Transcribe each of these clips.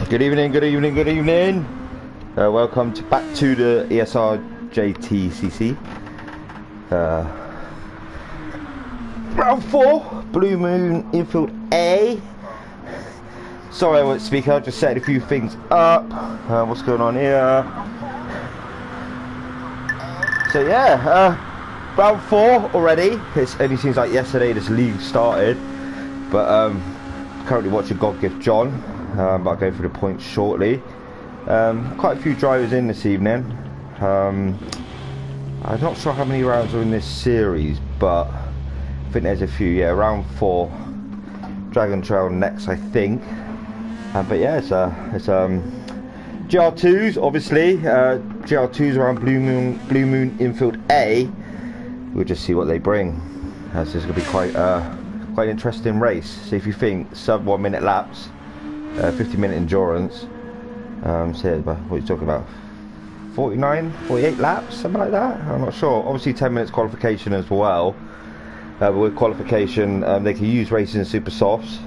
Good evening, good evening, good evening. Welcome back to the ESR JTCC. Round 4, Bluemoon, Infield A. Sorry I won't speak, I'll just set a few things up. What's going on here? So yeah, round 4 already. It only seems like yesterday this league started. But currently watching God Gift John. But I'll go through the points shortly. Quite a few drivers in this evening. I'm not sure how many rounds are in this series, but I think there's a few. Yeah, round 4, Dragon Trail next, I think. But yeah, it's GR2s, obviously. GR2s around Bluemoon Infield A. We'll just see what they bring. This is going to be quite an interesting race. So if you think sub 1 minute laps, 50-minute endurance, so yeah, what are you talking about? 49, 48 laps, something like that? I'm not sure. Obviously 10 minutes qualification as well. But with qualification, they can use racing super softs.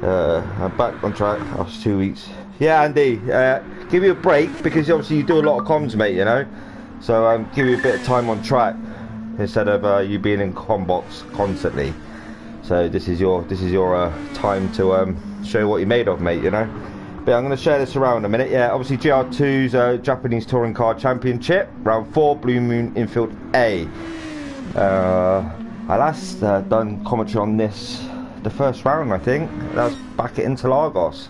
I'm back on track after 2 weeks. Yeah, Andy, give you a break because obviously you do a lot of comms, mate, you know. So give you a bit of time on track instead of you being in combox constantly. So this is your time to show you what you're made of, mate, you know. But yeah, I'm going to share this around a minute. Yeah, obviously GR2's Japanese Touring Car Championship, round 4, Bluemoon Infield A. I last done commentary on this, the first round, I think. That was back at Interlagos.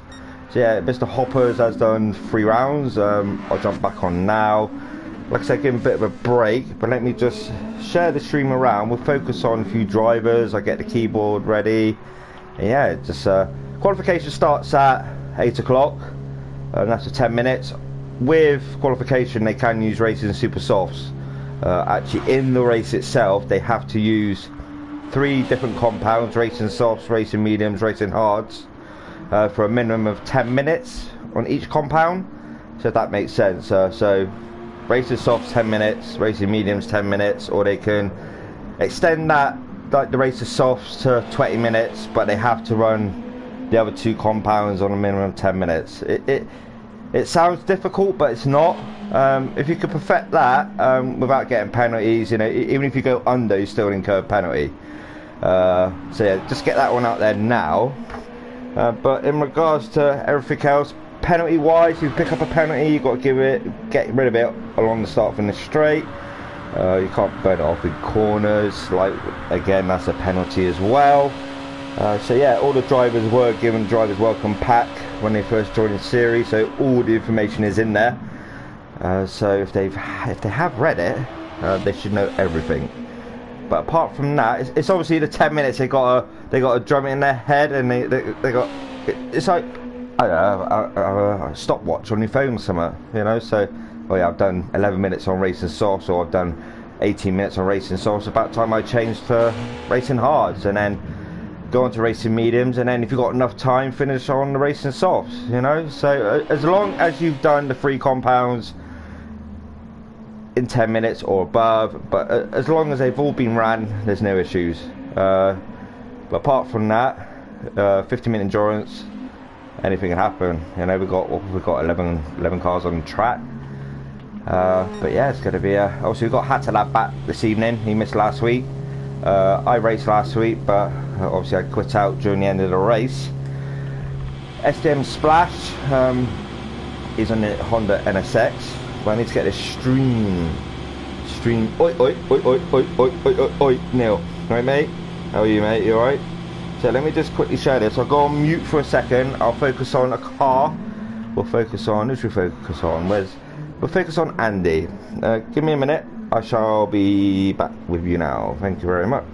So yeah, Mr. Hoppers has done 3 rounds. I'll jump back on now. Like I said, give him a bit of a break, but let me just share the stream around. We'll focus on a few drivers. I get the keyboard ready. And yeah, just qualification starts at 8 o'clock, and that's for 10 minutes. With qualification, they can use racing super softs. Actually, in the race itself, they have to use 3 different compounds: racing softs, racing mediums, racing hards, for a minimum of 10 minutes on each compound. So if that makes sense. So racing softs 10 minutes, racing mediums 10 minutes, or they can extend that, like the racing softs, to 20 minutes, but they have to run the other 2 compounds on a minimum of 10 minutes. It sounds difficult, but it's not. If you could perfect that without getting penalties, you know, even if you go under, you still incur a penalty. So yeah, just get that one out there now. But in regards to everything else, penalty wise, if you pick up a penalty, you've got to get rid of it along the start finish straight. You can't burn it off in corners, like, again, that's a penalty as well. So yeah, all the drivers were given driver's welcome pack when they first joined the series, so all the information is in there. So if they have read it, they should know everything. But apart from that, it's obviously the 10 minutes they got to drum it in their head, and they got, it's like, I don't know, a stopwatch on your phone or something, you know. So, oh yeah, I've done 11 minutes on racing softs, or I've done 18 minutes on racing softs. About time I changed to racing hards, and then go on to racing mediums, and then if you've got enough time, finish on the racing softs, you know. So as long as you've done the 3 compounds in 10 minutes or above, but as long as they've all been ran, there's no issues. But apart from that, 50-minute endurance, anything can happen, you know. We've got 11 cars on the track. But yeah, it's going to be obviously we've got Hatalab back this evening. He missed last week. I raced last week, but obviously I quit out during the end of the race. SDM Splash is on the Honda NSX, but I need to get this stream. Oi, Neil. Alright, mate? How are you, mate? You alright? So let me just quickly share this. I'll go on mute for a second. I'll focus on a car. We'll focus on, who should we focus on? We'll focus on Andy. Give me a minute. I shall be back with you now. Thank you very much.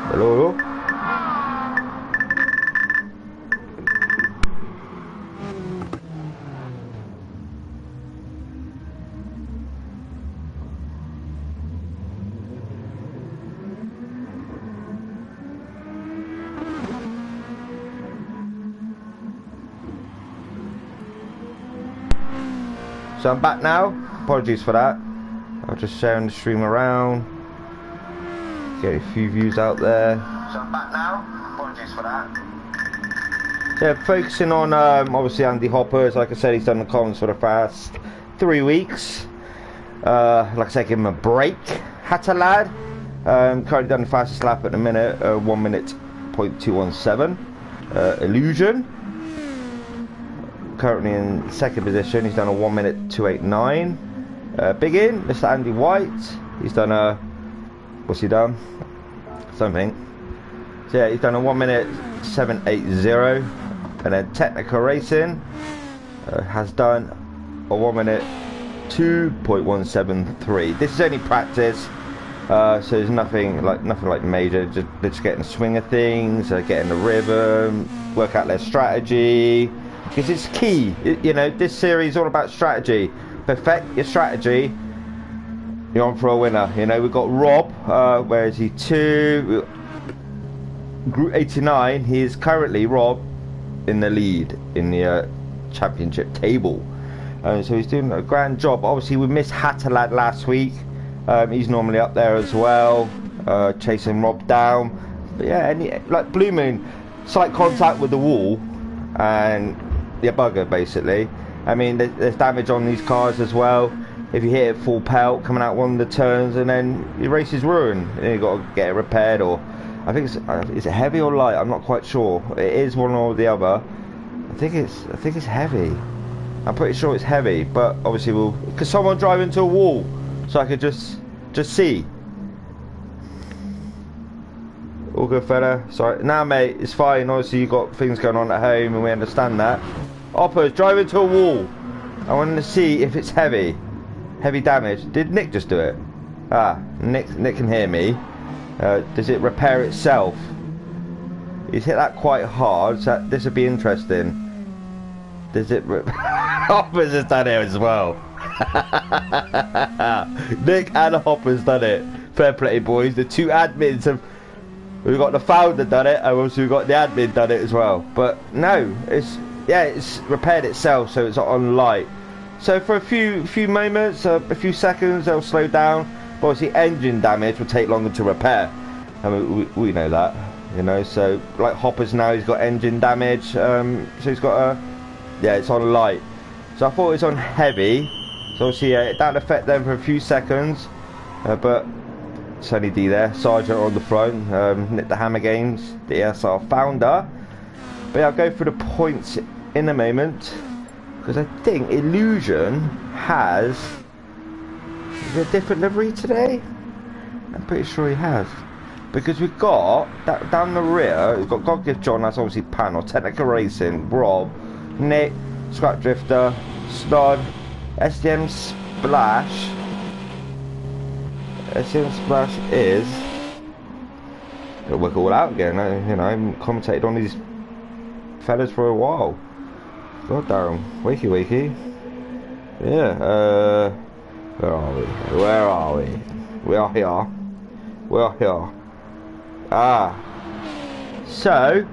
Hello. So I'm back now. Apologies for that. I'm just sharing the stream around. Get a few views out there. So I'm back now. Apologies for that. Yeah, focusing on obviously Andy Hoppers. Like I said, he's done the comms for the past 3 weeks. Like I said, give him a break. Hatter lad. Currently done the fastest lap at the minute. 1 minute .217. Illusion. Currently in second position. He's done a 1 minute 289. Big in, Mr. Andy White. He's done a, what's he done? Something. So yeah, he's done a 1 minute 780. And then Technical Racing has done a 1 minute 2.173. This is only practice, so there's nothing like major. Just getting the swing of things, getting the rhythm, work out their strategy. Because it's key, you know, this series is all about strategy. Perfect your strategy, you're on for a winner. You know, we've got Rob, where is he, 2, Group 89, he is currently, Rob, in the lead in the championship table. So he's doing a grand job. Obviously we missed Hatterlad last week, he's normally up there as well, chasing Rob down. But yeah, like Bluemoon, slight contact with the wall, and your bugger basically. I mean, there's damage on these cars as well. If you hit it full pelt coming out one of the turns, and then your race is ruined, and you've got to get it repaired. Or I think is it heavy or light? I'm not quite sure. It is one or the other. I think it's heavy. I'm pretty sure it's heavy, but obviously because someone drive into a wall, so I could just see. All good, fella. Sorry. Nah, mate, it's fine. Obviously, you've got things going on at home, and we understand that. Hoppers, drive into a wall. I wanted to see if it's heavy. Heavy damage. Did Nick just do it? Ah, Nick can hear me. Does it repair itself? He's hit that quite hard, so this would be interesting. Does it... Hoppers has done it as well. Nick and Hoppers done it. Fair play, boys. The two admins have... We've got the founder done it, and also we've got the admin done it as well. But no, it's repaired itself, so it's on light. So for a few moments, a few seconds, they'll slow down. But obviously, engine damage will take longer to repair. I mean, we know that, you know. So like Hoppers now, he's got engine damage. So he's got it's on light. So I thought it was on heavy. So obviously, it don't affect them for a few seconds, but. Sonny D there, Sergeant on the front, Nick the Hammer Games, the ESR founder. But yeah, I'll go through the points in a moment, because I think Illusion has a different livery today. I'm pretty sure he has, because we've got that down the rear. We've got God Give John, that's obviously Panel, Technical Racing, Rob, Nick, Scrap Drifter, Snod, SDM Splash. SDM Splash is it'll work all out again. You know, I've commentated on these fellas for a while. God damn, wakey. Yeah, where are we? We are here. So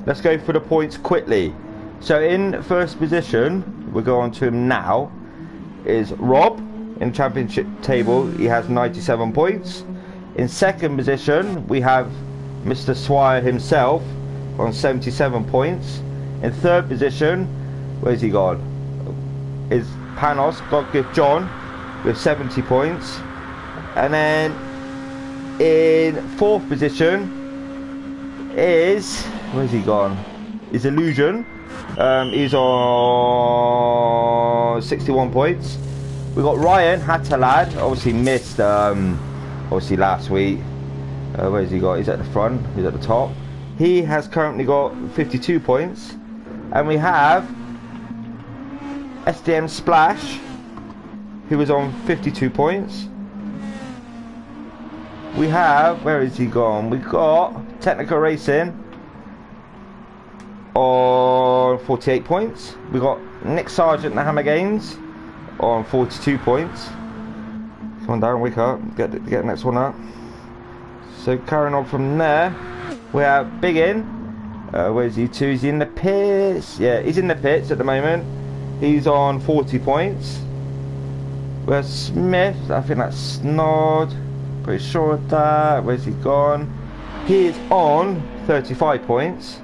let's go through the points quickly. So in first position, we'll go on to him now, is Rob. In championship table, he has 97 points. In second position, we have Mr. Swire himself on 77 points. In third position, where's he gone? Is Panos, God Give John, with 70 points. And then in fourth position is, where's he gone? Is Illusion. He's on 61 points. We got Ryan Hatterlad, obviously missed obviously last week. Where's he got? He's at the front, he's at the top. He has currently got 52 points. And we have SDM Splash, who was on 52 points. we have, where is he gone? We got Technical Racing on 48 points. We got Nick Sargent and the Hammer Games on 42 points. Come on down, wake up, get the next one up. So carrying on from there, we have Big In. Where's he to? Is he in the pits? Yeah, he's in the pits at the moment. He's on 40 points. Where's Smith? I think that's Snod. Pretty sure of that. Where's he gone? He is on 35 points.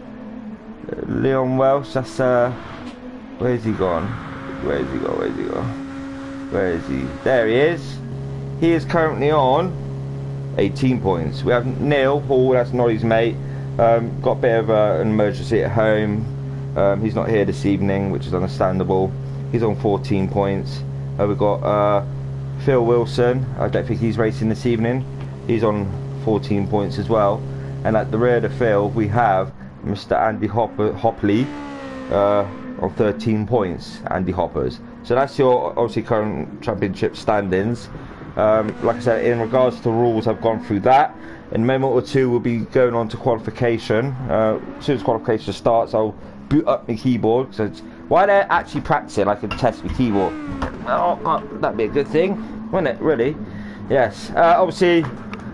Leon Welsh, that's where's he gone? Where's he gone? Where's he gone? Where is he? There he is. He is currently on 18 points. We have Neil Hall, that's Norrie's mate. Got a bit of an emergency at home. He's not here this evening, which is understandable. He's on 14 points. We've got Phil Wilson. I don't think he's racing this evening. He's on 14 points as well. And at the rear of Phil, we have Mr. Andy Hopley on 13 points. Andy Hoppers. So that's your obviously current championship standings. Like I said, in regards to rules, I've gone through that. In a moment or two, we'll be going on to qualification. As soon as qualification starts, I'll boot up my keyboard. So while they're actually practicing, I can test my keyboard. Oh, that'd be a good thing, wouldn't it? Really? Yes. Obviously,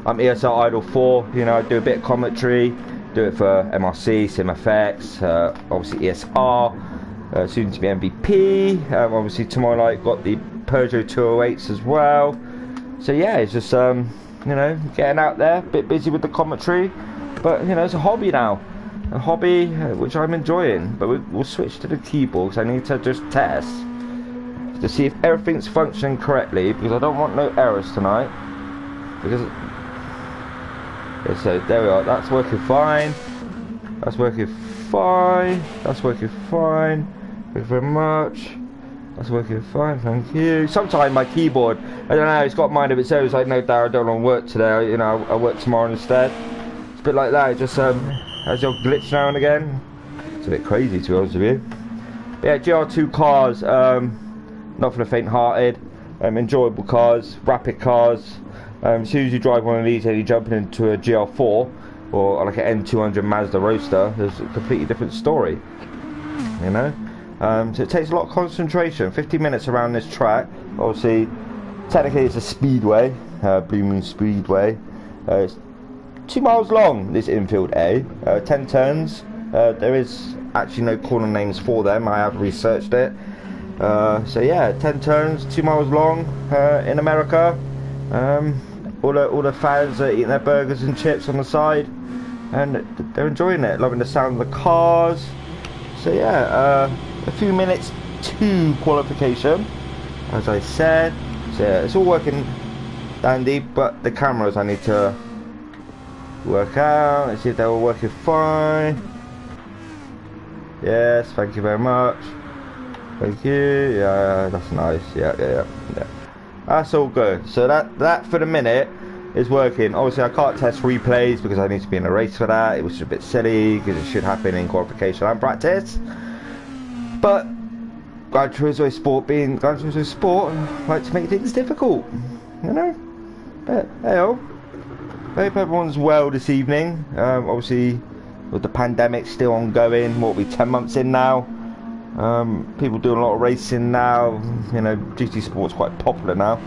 I'm ESR Idol 4. You know, I do a bit of commentary. Do it for MRC, SimFX, obviously ESR. Soon to be MVP. Obviously, tomorrow night got the Peugeot 208s as well. So yeah, it's just you know, getting out there, a bit busy with the commentary, but you know, it's a hobby now, a hobby which I'm enjoying. But we'll switch to the keyboard because I need to just test to see if everything's functioning correctly, because I don't want no errors tonight. Because so there we are, that's working fine, that's working fine, that's working fine. Thank you very much. That's working fine, thank you. Sometimes my keyboard, I don't know, it's got mind of its own. It's like, no, Darren, I don't want to work today. You know, I work tomorrow instead. It's a bit like that. It just has your glitch now and again. It's a bit crazy, to be honest with you. But yeah, GR2 cars, not for the faint-hearted. Enjoyable cars, rapid cars. As soon as you drive one of these and you're jumping into a GR4 or like an N200 Mazda Roadster, there's a completely different story. You know. So it takes a lot of concentration. 50 minutes around this track. Obviously, technically it's a speedway, Bluemoon Speedway. It's 2 miles long, this Infield A. 10 turns. There is actually no corner names for them. I have researched it. So yeah, 10 turns, 2 miles long in America. All the fans are eating their burgers and chips on the side, and they're enjoying it, loving the sound of the cars. So yeah, a few minutes to qualification, as I said. So yeah, it's all working dandy, but the cameras I need to work out and see if they're all working fine. Yes, thank you very much. Thank you. Yeah, that's nice. Yeah. That's all good. So that for the minute is working. Obviously, I can't test replays because I need to be in a race for that. It was just a bit silly because it should happen in qualification and practice. But Gran Turismo Sport being Gran Turismo Sport, I like to make things difficult, you know. But hey, I hope everyone's well this evening. Obviously, with the pandemic still ongoing, what are we, 10 months in now? People doing a lot of racing now. You know, GT Sport's quite popular now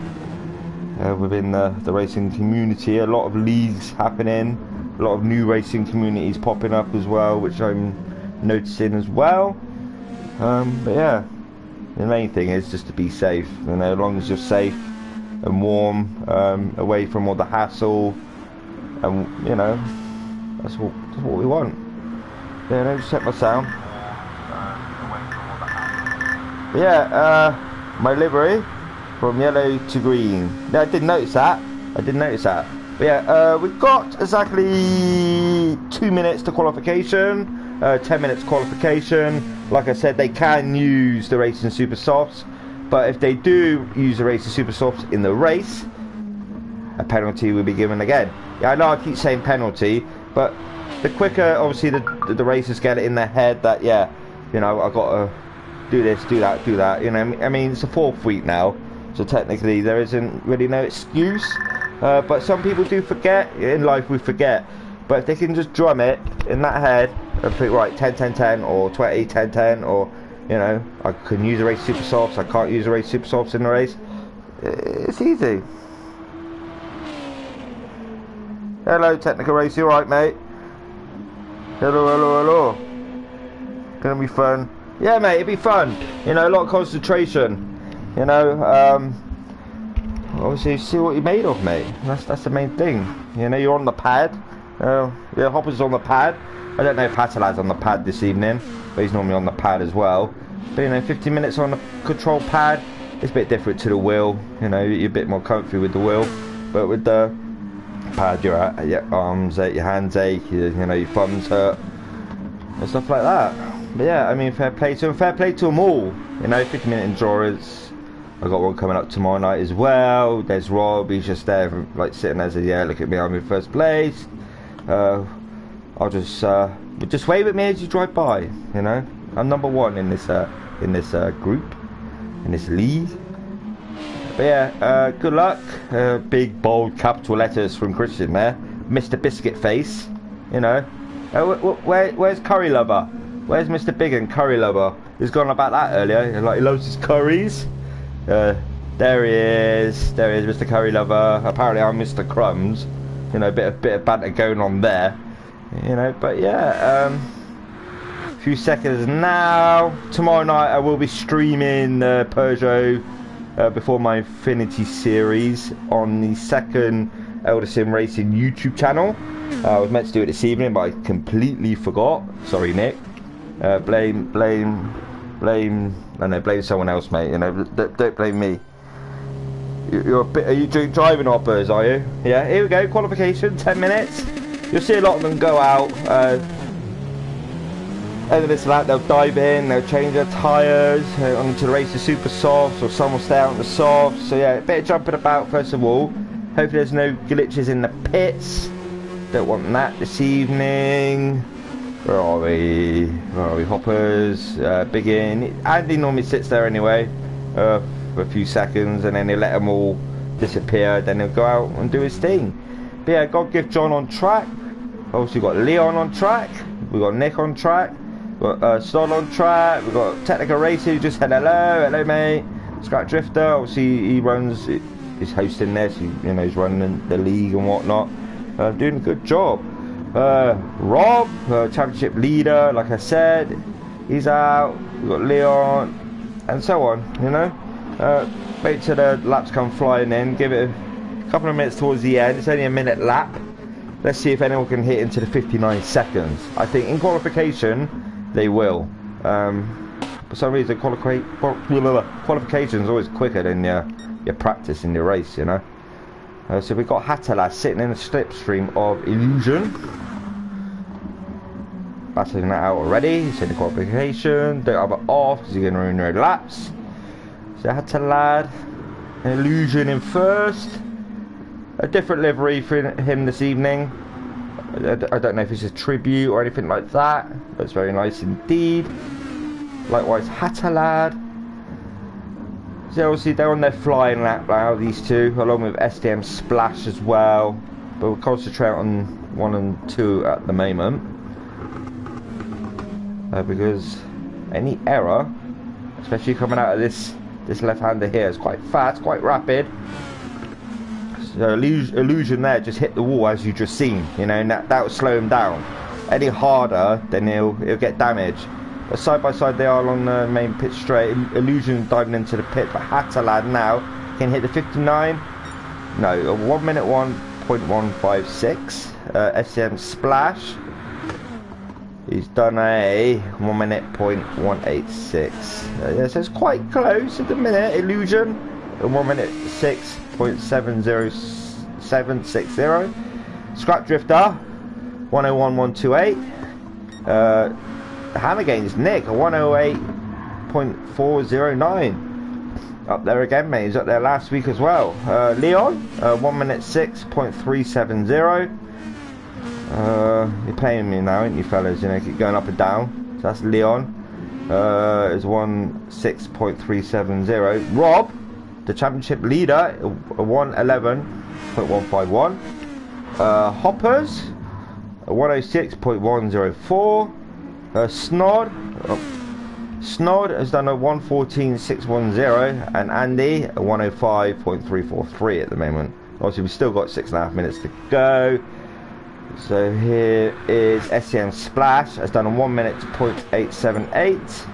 within the racing community. A lot of leagues happening, a lot of new racing communities popping up as well, which I'm noticing as well. But yeah, the main thing is just to be safe. You know, as long as you're safe and warm, away from all the hassle, and you know, that's what we want. Yeah, let me just check my sound. But yeah, my livery from yellow to green. Yeah, I did notice that. But yeah, we've got exactly 2 minutes to qualification. 10 minutes qualification. Like I said, they can use the Racing Super Softs, but if they do use the Racing Super Softs in the race, a penalty will be given again. Yeah, I know I keep saying penalty, but the quicker obviously the racers get it in their head that, yeah, you know, I've got to do this, do that, you know. I mean, it's the 4th week now, so technically there isn't really no excuse. But some people do forget. In life we forget. But if they can just drum it in that head and think, right, 10, 10, 10, or 20, 10, 10, or, you know, I can use a race super softs, I can't use a race super softs in the race. It's easy. Hello, technical race, you alright, mate? Hello, hello, hello. Gonna be fun. Yeah, mate, it'd be fun. You know, a lot of concentration. You know, obviously see what you're made of, mate. That's the main thing. You know, you're on the pad. Yeah, Hopper's on the pad. I don't know if Hatalad's on the pad this evening, but he's normally on the pad as well. But you know, 15 minutes on the control pad, it's a bit different to the wheel. You know, you're a bit more comfy with the wheel, but with the pad, your arms ache, your hands ache, you know, your thumbs hurt, and stuff like that. But yeah, I mean, fair play to them. Fair play to them all. You know, 50-minute endurance. I got one coming up tomorrow night as well. There's Rob. He's just there, like sitting there, saying, "Yeah, look at me, I'm in first place." I'll just wave at me as you drive by. You know, I'm number one in this group, in this lead. But yeah, good luck. Big bold capital letters from Christian there, Mr. Biscuit Face. You know, where's Curry Lover? Where's Mr. Big and Curry Lover? He's gone about that earlier. Like he loves his curries. There he is. There he is, Mr. Curry Lover. Apparently, I'm Mr. Crumbs. You know, bit of banter going on there. You know, but yeah, a few seconds now. Tomorrow night, I will be streaming Peugeot before my Infinity series on the second Elder Sim Racing YouTube channel. I was meant to do it this evening, but I completely forgot. Sorry, Nick. Blame someone else, mate. You know, don't blame me. You're a bit. Are you driving hoppers? Are you? Yeah. Here we go. Qualification. 10 minutes. You'll see a lot of them go out. Over this lap, they'll dive in. They'll change their tyres onto the race of super softs, or some will stay out on the softs. So yeah, a bit of jumping about first of all. Hopefully there's no glitches in the pits. Don't want that this evening. Where are we? Where are we? Hoppers, Big In. Andy normally sits there anyway for a few seconds, and then he'll let them all disappear. Then he'll go out and do his thing. But yeah, God give John on track. Obviously, we've got Leon on track. We've got Nick on track. We've got Stod on track. We've got Technical Racer who just said hello mate. Scrap Drifter, obviously he runs. He's hosting this. You know, he's running the league and whatnot. Doing a good job. Rob, championship leader, like I said, he's out. We've got Leon, and so on, you know. Wait till the laps come flying in, give it a couple of minutes towards the end. It's only a minute lap. Let's see if anyone can hit into the 59 seconds. I think in qualification, they will. For some reason, qualification is always quicker than your practice in your race, you know. So we've got Hatalas sitting in the slipstream of Illusion. Battling that out already. He's in the qualification. Don't have it off because he's going to ruin your laps. So Hatalad, Illusion in first. A different livery for him this evening. I don't know if it's a tribute or anything like that, but it's very nice indeed. Likewise, Hatalad. So obviously they're on their flying lap now, these two, along with SDM Splash as well. But we'll concentrate on 1 and 2 at the moment. Because any error, especially coming out of this left-hander here, is quite fast, quite rapid. So Illusion there just hit the wall as you just seen, you know, and that will slow him down. Any harder, then he'll get damaged. But side by side they are along the main pit straight. Illusion diving into the pit, but Hatalad now can hit the 59. No, 1 minute 1.156. SCM Splash. He's done a 1 minute 0.186. Yeah, so it's quite close at the minute. Illusion, 1 minute 6.70760. Scrap Drifter, 101.128. Hammer Gains Nick, 108.409. Up there again, mate. He's up there last week as well. Leon, 1 minute 6.370. You're playing me now, ain't you, fellas? You know, keep going up and down. So that's Leon. Is 1.6.370. Rob, the championship leader, 1:11 106.151. Hoppers 106.104. Snod has done a 114.610, and Andy a 105.343 at the moment. Obviously, we've still got 6.5 minutes to go. So here is SEM Splash has done a 1 minute 0.878.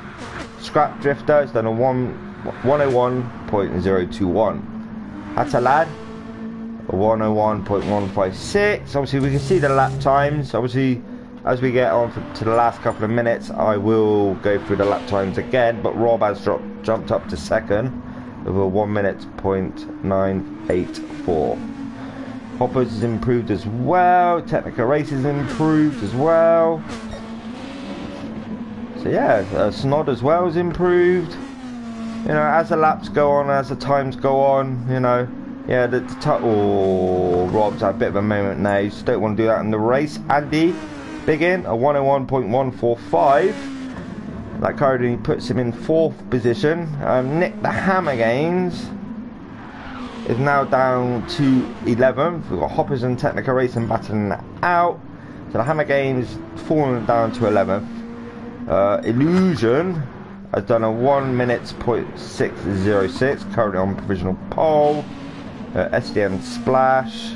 Scrap Drifter has done a 101.021. Hatalad 101.156. Obviously, we can see the lap times. Obviously, as we get on to the last couple of minutes, I will go through the lap times again. But Rob has jumped up to second with a 1 minute 0.984. Hoppers has improved as well. Technical Races improved as well. So yeah, Snod as well has improved. You know, as the laps go on, as the times go on, you know, yeah, oh, Rob's had a bit of a moment now. You just don't want to do that in the race. Andy, big in, a 101.145. That currently puts him in 4th position. Nick the Hammer Games is now down to 11th. We've got Hoppers and Technical Racing battling that out. So the Hammer Games falling down to 11th. Illusion has done a 1 minute 0.606, currently on provisional pole. SDM Splash.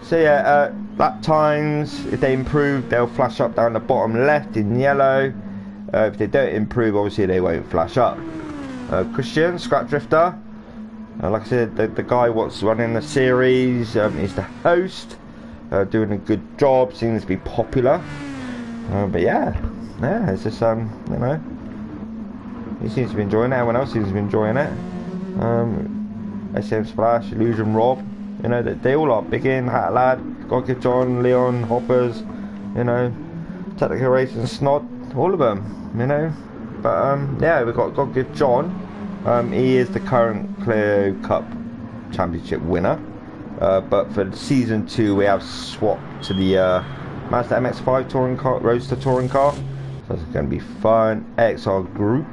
So yeah, lap times, if they improve, they'll flash up down the bottom left in yellow. If they don't improve, obviously they won't flash up. Christian, Scrap Drifter. Like I said, the guy what's running the series is the host. Doing a good job, seems to be popular. But yeah, it's just, you know, he seems to be enjoying it, everyone else seems to be enjoying it. SM Splash, Illusion, Rob, you know, they all are. Big in, Hat Lad, God Give John, Leon, Hoppers, you know, Technical Racing, Snod, all of them, you know. But yeah, we've got God Give John. He is the current Clio Cup Championship winner. But for season 2, we have swapped to the Mazda MX-5 touring car, Roadster touring car. So it's going to be fun. XR Group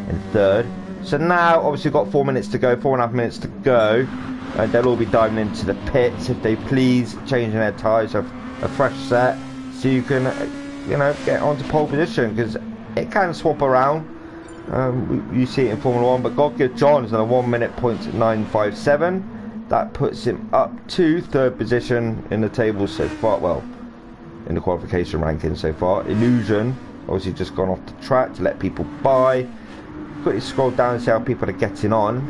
in 3rd. So now, obviously, we've got 4 minutes to go, 4.5 minutes to go. And they'll all be diving into the pits, if they please, changing their tyres, a fresh set, so you can, you know, get onto pole position, because it can swap around. You see it in Formula 1, but God Give John is on a 1 minute 0.957. That puts him up to 3rd position in the table so far. Well, in the qualification ranking so far. Illusion, obviously, just gone off the track to let people by. Quickly scroll down and see how people are getting on.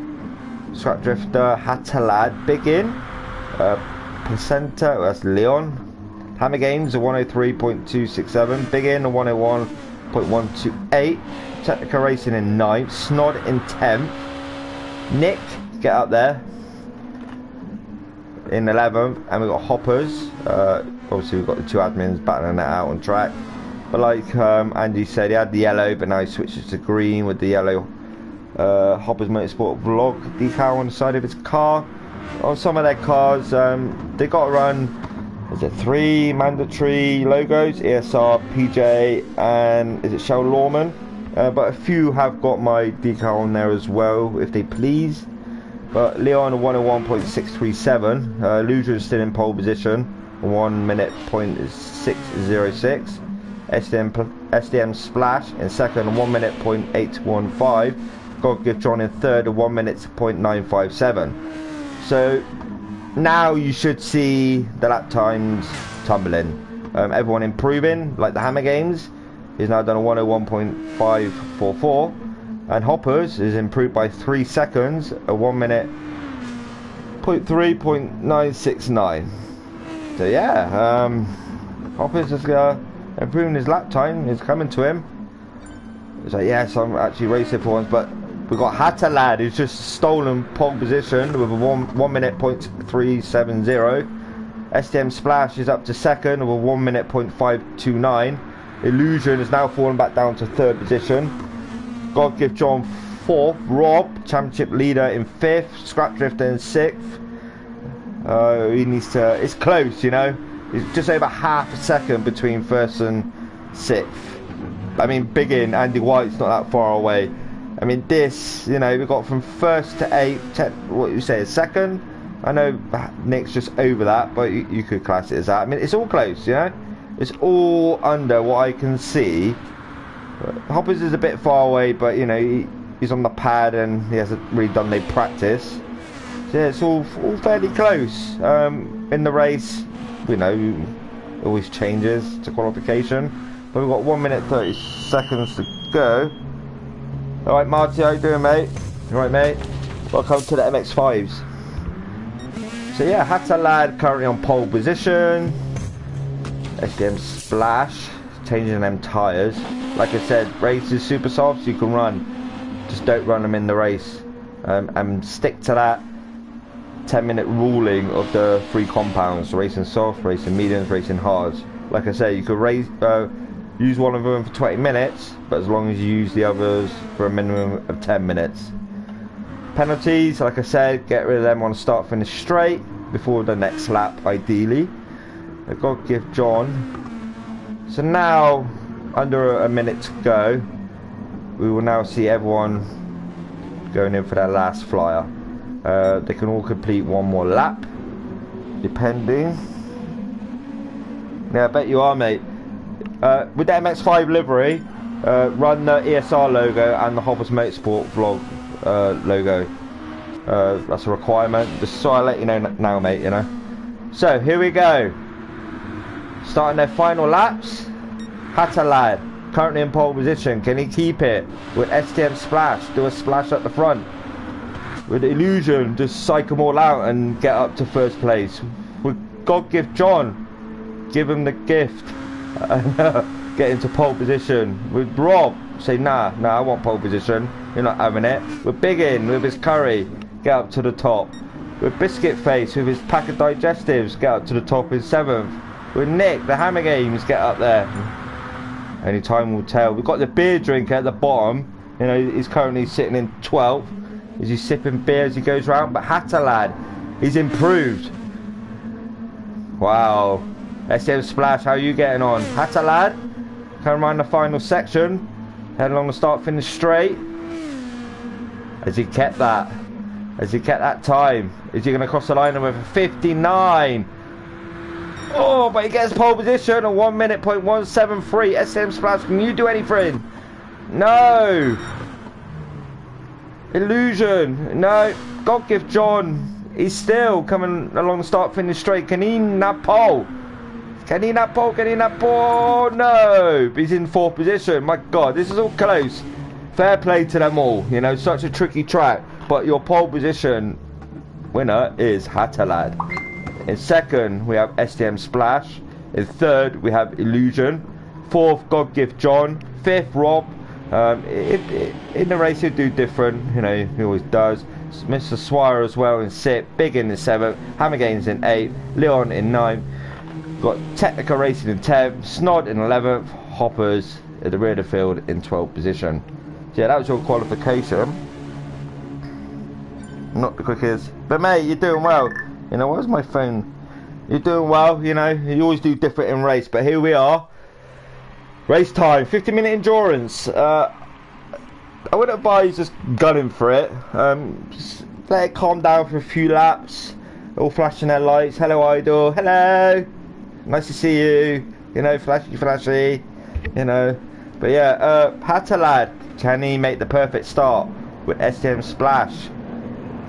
Scrap Drifter, Hatalad, big in. Placenta, that's Leon. Hammer Games, a 103.267. Big in, a 101.128. Technical Racing in 9th. Snod in 10th. Nick, get up there, in 11th. And we've got Hoppers. Obviously, we've got the 2 admins battling that out on track. But like Andy said, he had the yellow, but now he switches to green with the yellow Hoppers Motorsport Vlog decal on the side of his car. On some of their cars, they got to run, is it 3 mandatory logos? ESR, PJ, and is it Shell Lawman? But a few have got my decal on there as well, if they please. But Leon, 101.637. Illusion is still in pole position, 1 minute 0.606. SDM Splash in 2nd, 1 minute 0.815. God Give John in 3rd, 1 minute 0.957. So now you should see the lap times tumbling. Everyone improving, like the Hammer Games. He's now done a 101.544. And Hoppers is improved by 3 seconds, a 1 minute 0.3.969. So yeah, Hoppers is improving his lap time. Is coming to him. It's like, yes, I'm actually racing for once, but we've got Hatalad, who's just stolen pole position with a 1 minute 0.370. SDM Splash is up to 2nd with a 1 minute 0.529. Illusion is now fallen back down to 3rd position. God Give John 4th. Rob, championship leader, in 5th. Scrap Drifter in 6th. He needs to, it's close, you know. It's just over half a second between 1st and 6th. I mean, big in, Andy White's not that far away. I mean, this, you know, we've got from 1st to 8th, what you say, 2nd? I know Nick's just over that, but you could class it as that. I mean, it's all close, you know? It's all under what I can see. Hoppers is a bit far away, but, you know, he's on the pad and he hasn't really done any practice. So, yeah, it's all fairly close. In the race, you know, it always changes to qualification. But we've got 1 minute 30 seconds to go. Alright, Marty, how you doing, mate? Alright, mate? Welcome to the MX-5s. So yeah, Hatta Lad currently on pole position. SDM Splash, changing them tyres. Like I said, race is super soft, so you can run. Just don't run them in the race. And stick to that 10-minute ruling of the 3 compounds. Racing soft, racing mediums, racing hards. Like I said, you could use one of them for 20 minutes, but as long as you use the others for a minimum of 10 minutes. Penalties, like I said, get rid of them on start finish straight before the next lap, ideally. I've got to give John. So now, under a minute to go, we will now see everyone going in for their last flyer. They can all complete one more lap, depending. Yeah, I bet you are, mate. With the MX-5 livery, run the ESR logo and the Hoppers Motorsport vlog logo. That's a requirement, just so I let you know now, mate, you know. So here we go, starting their final laps. Hatta Lad currently in pole position. Can he keep it with STM Splash? Do a splash at the front with Illusion, just psych them all out and get up to first place. With God Gift John, give him the gift and get into pole position. With Rob, say nah, I want pole position, you're not having it. With Biggin with his curry, get up to the top. With Biscuit Face with his pack of digestives, get up to the top in 7th. With Nick, the Hammer Games, get up there. Only time will tell. We've got the beer drinker at the bottom, you know, he's currently sitting in 12th. Is he sipping beer as he goes round? But Hatta Lad, he's improved. Wow. SM Splash, how are you getting on? Hatta Lad, come around the final section, head along the start finish straight. Has he kept that? Has he kept that time? Is he going to cross the line with a 59? Oh, but he gets pole position at 1 minute point 173. SM Splash, can you do anything? No. Illusion, no. God Gift John, he's still coming along the start finish straight. Can he nab pole? Can he nab pole? Can he nab pole? No. He's in 4th position. My God, this is all close. Fair play to them all. You know, such a tricky track. But your pole position winner is Hatta Lad. In 2nd, we have STM Splash. In 3rd, we have Illusion. 4th, God Gift John. 5th, Rob. In the race, he'll do different. You know, he always does. Mr. Swire as well in 6th. Big in 7th. Hammer Games in 8th. Leon in 9th. Got Technica Racing in 10th. Snod in 11th. Hoppers at the rear of the field in 12th position. So yeah, that was your qualification. Not the quickest, but mate, you're doing well. You know, where's my phone? You're doing well, you know, you always do different in race, but here we are. Race time, 50-minute endurance. I wouldn't advise just gunning for it. Just let it calm down for a few laps. All flashing their lights. Hello, Idol. Hello. Nice to see you. You know, flashy. You know. But yeah, Hatta Lad, can he make the perfect start with STM Splash?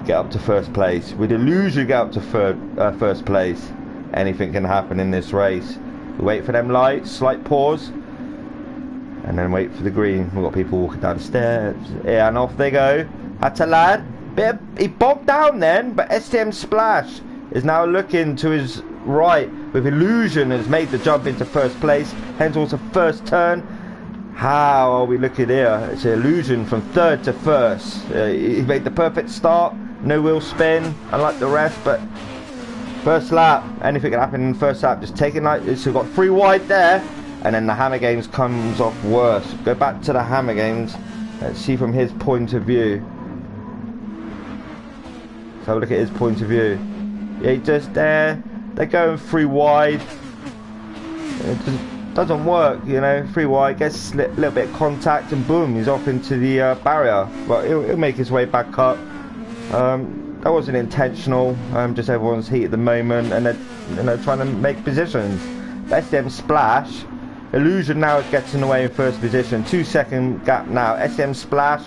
Get up to 1st place. With Illusion, get up to 1st place. Anything can happen in this race. We wait for them lights, slight pause, and then wait for the green. We've got people walking down the stairs. Yeah, and off they go. Hatta Lad, he bogged down then, but STM Splash is now looking to his right. With Illusion has made the jump into 1st place, heads towards the 1st turn. How are we looking here? It's an Illusion from 3rd to 1st. He made the perfect start. No wheel spin, unlike the rest, but 1st lap, anything can happen in the 1st lap. Just take it like this. So we've got 3 wide there, and then the Hammer Games comes off worse. Go back to the Hammer Games. Let's see from his point of view. Let's have a look at his point of view. Yeah, just there. They're going 3 wide. It just doesn't work, you know. 3 wide, gets a little bit of contact, and boom, he's off into the barrier. But he'll make his way back up. that wasn't intentional. Just everyone's heat at the moment, and they're trying to make positions. SDM Splash. Illusion now is getting away in first position. 2-second gap now. SDM Splash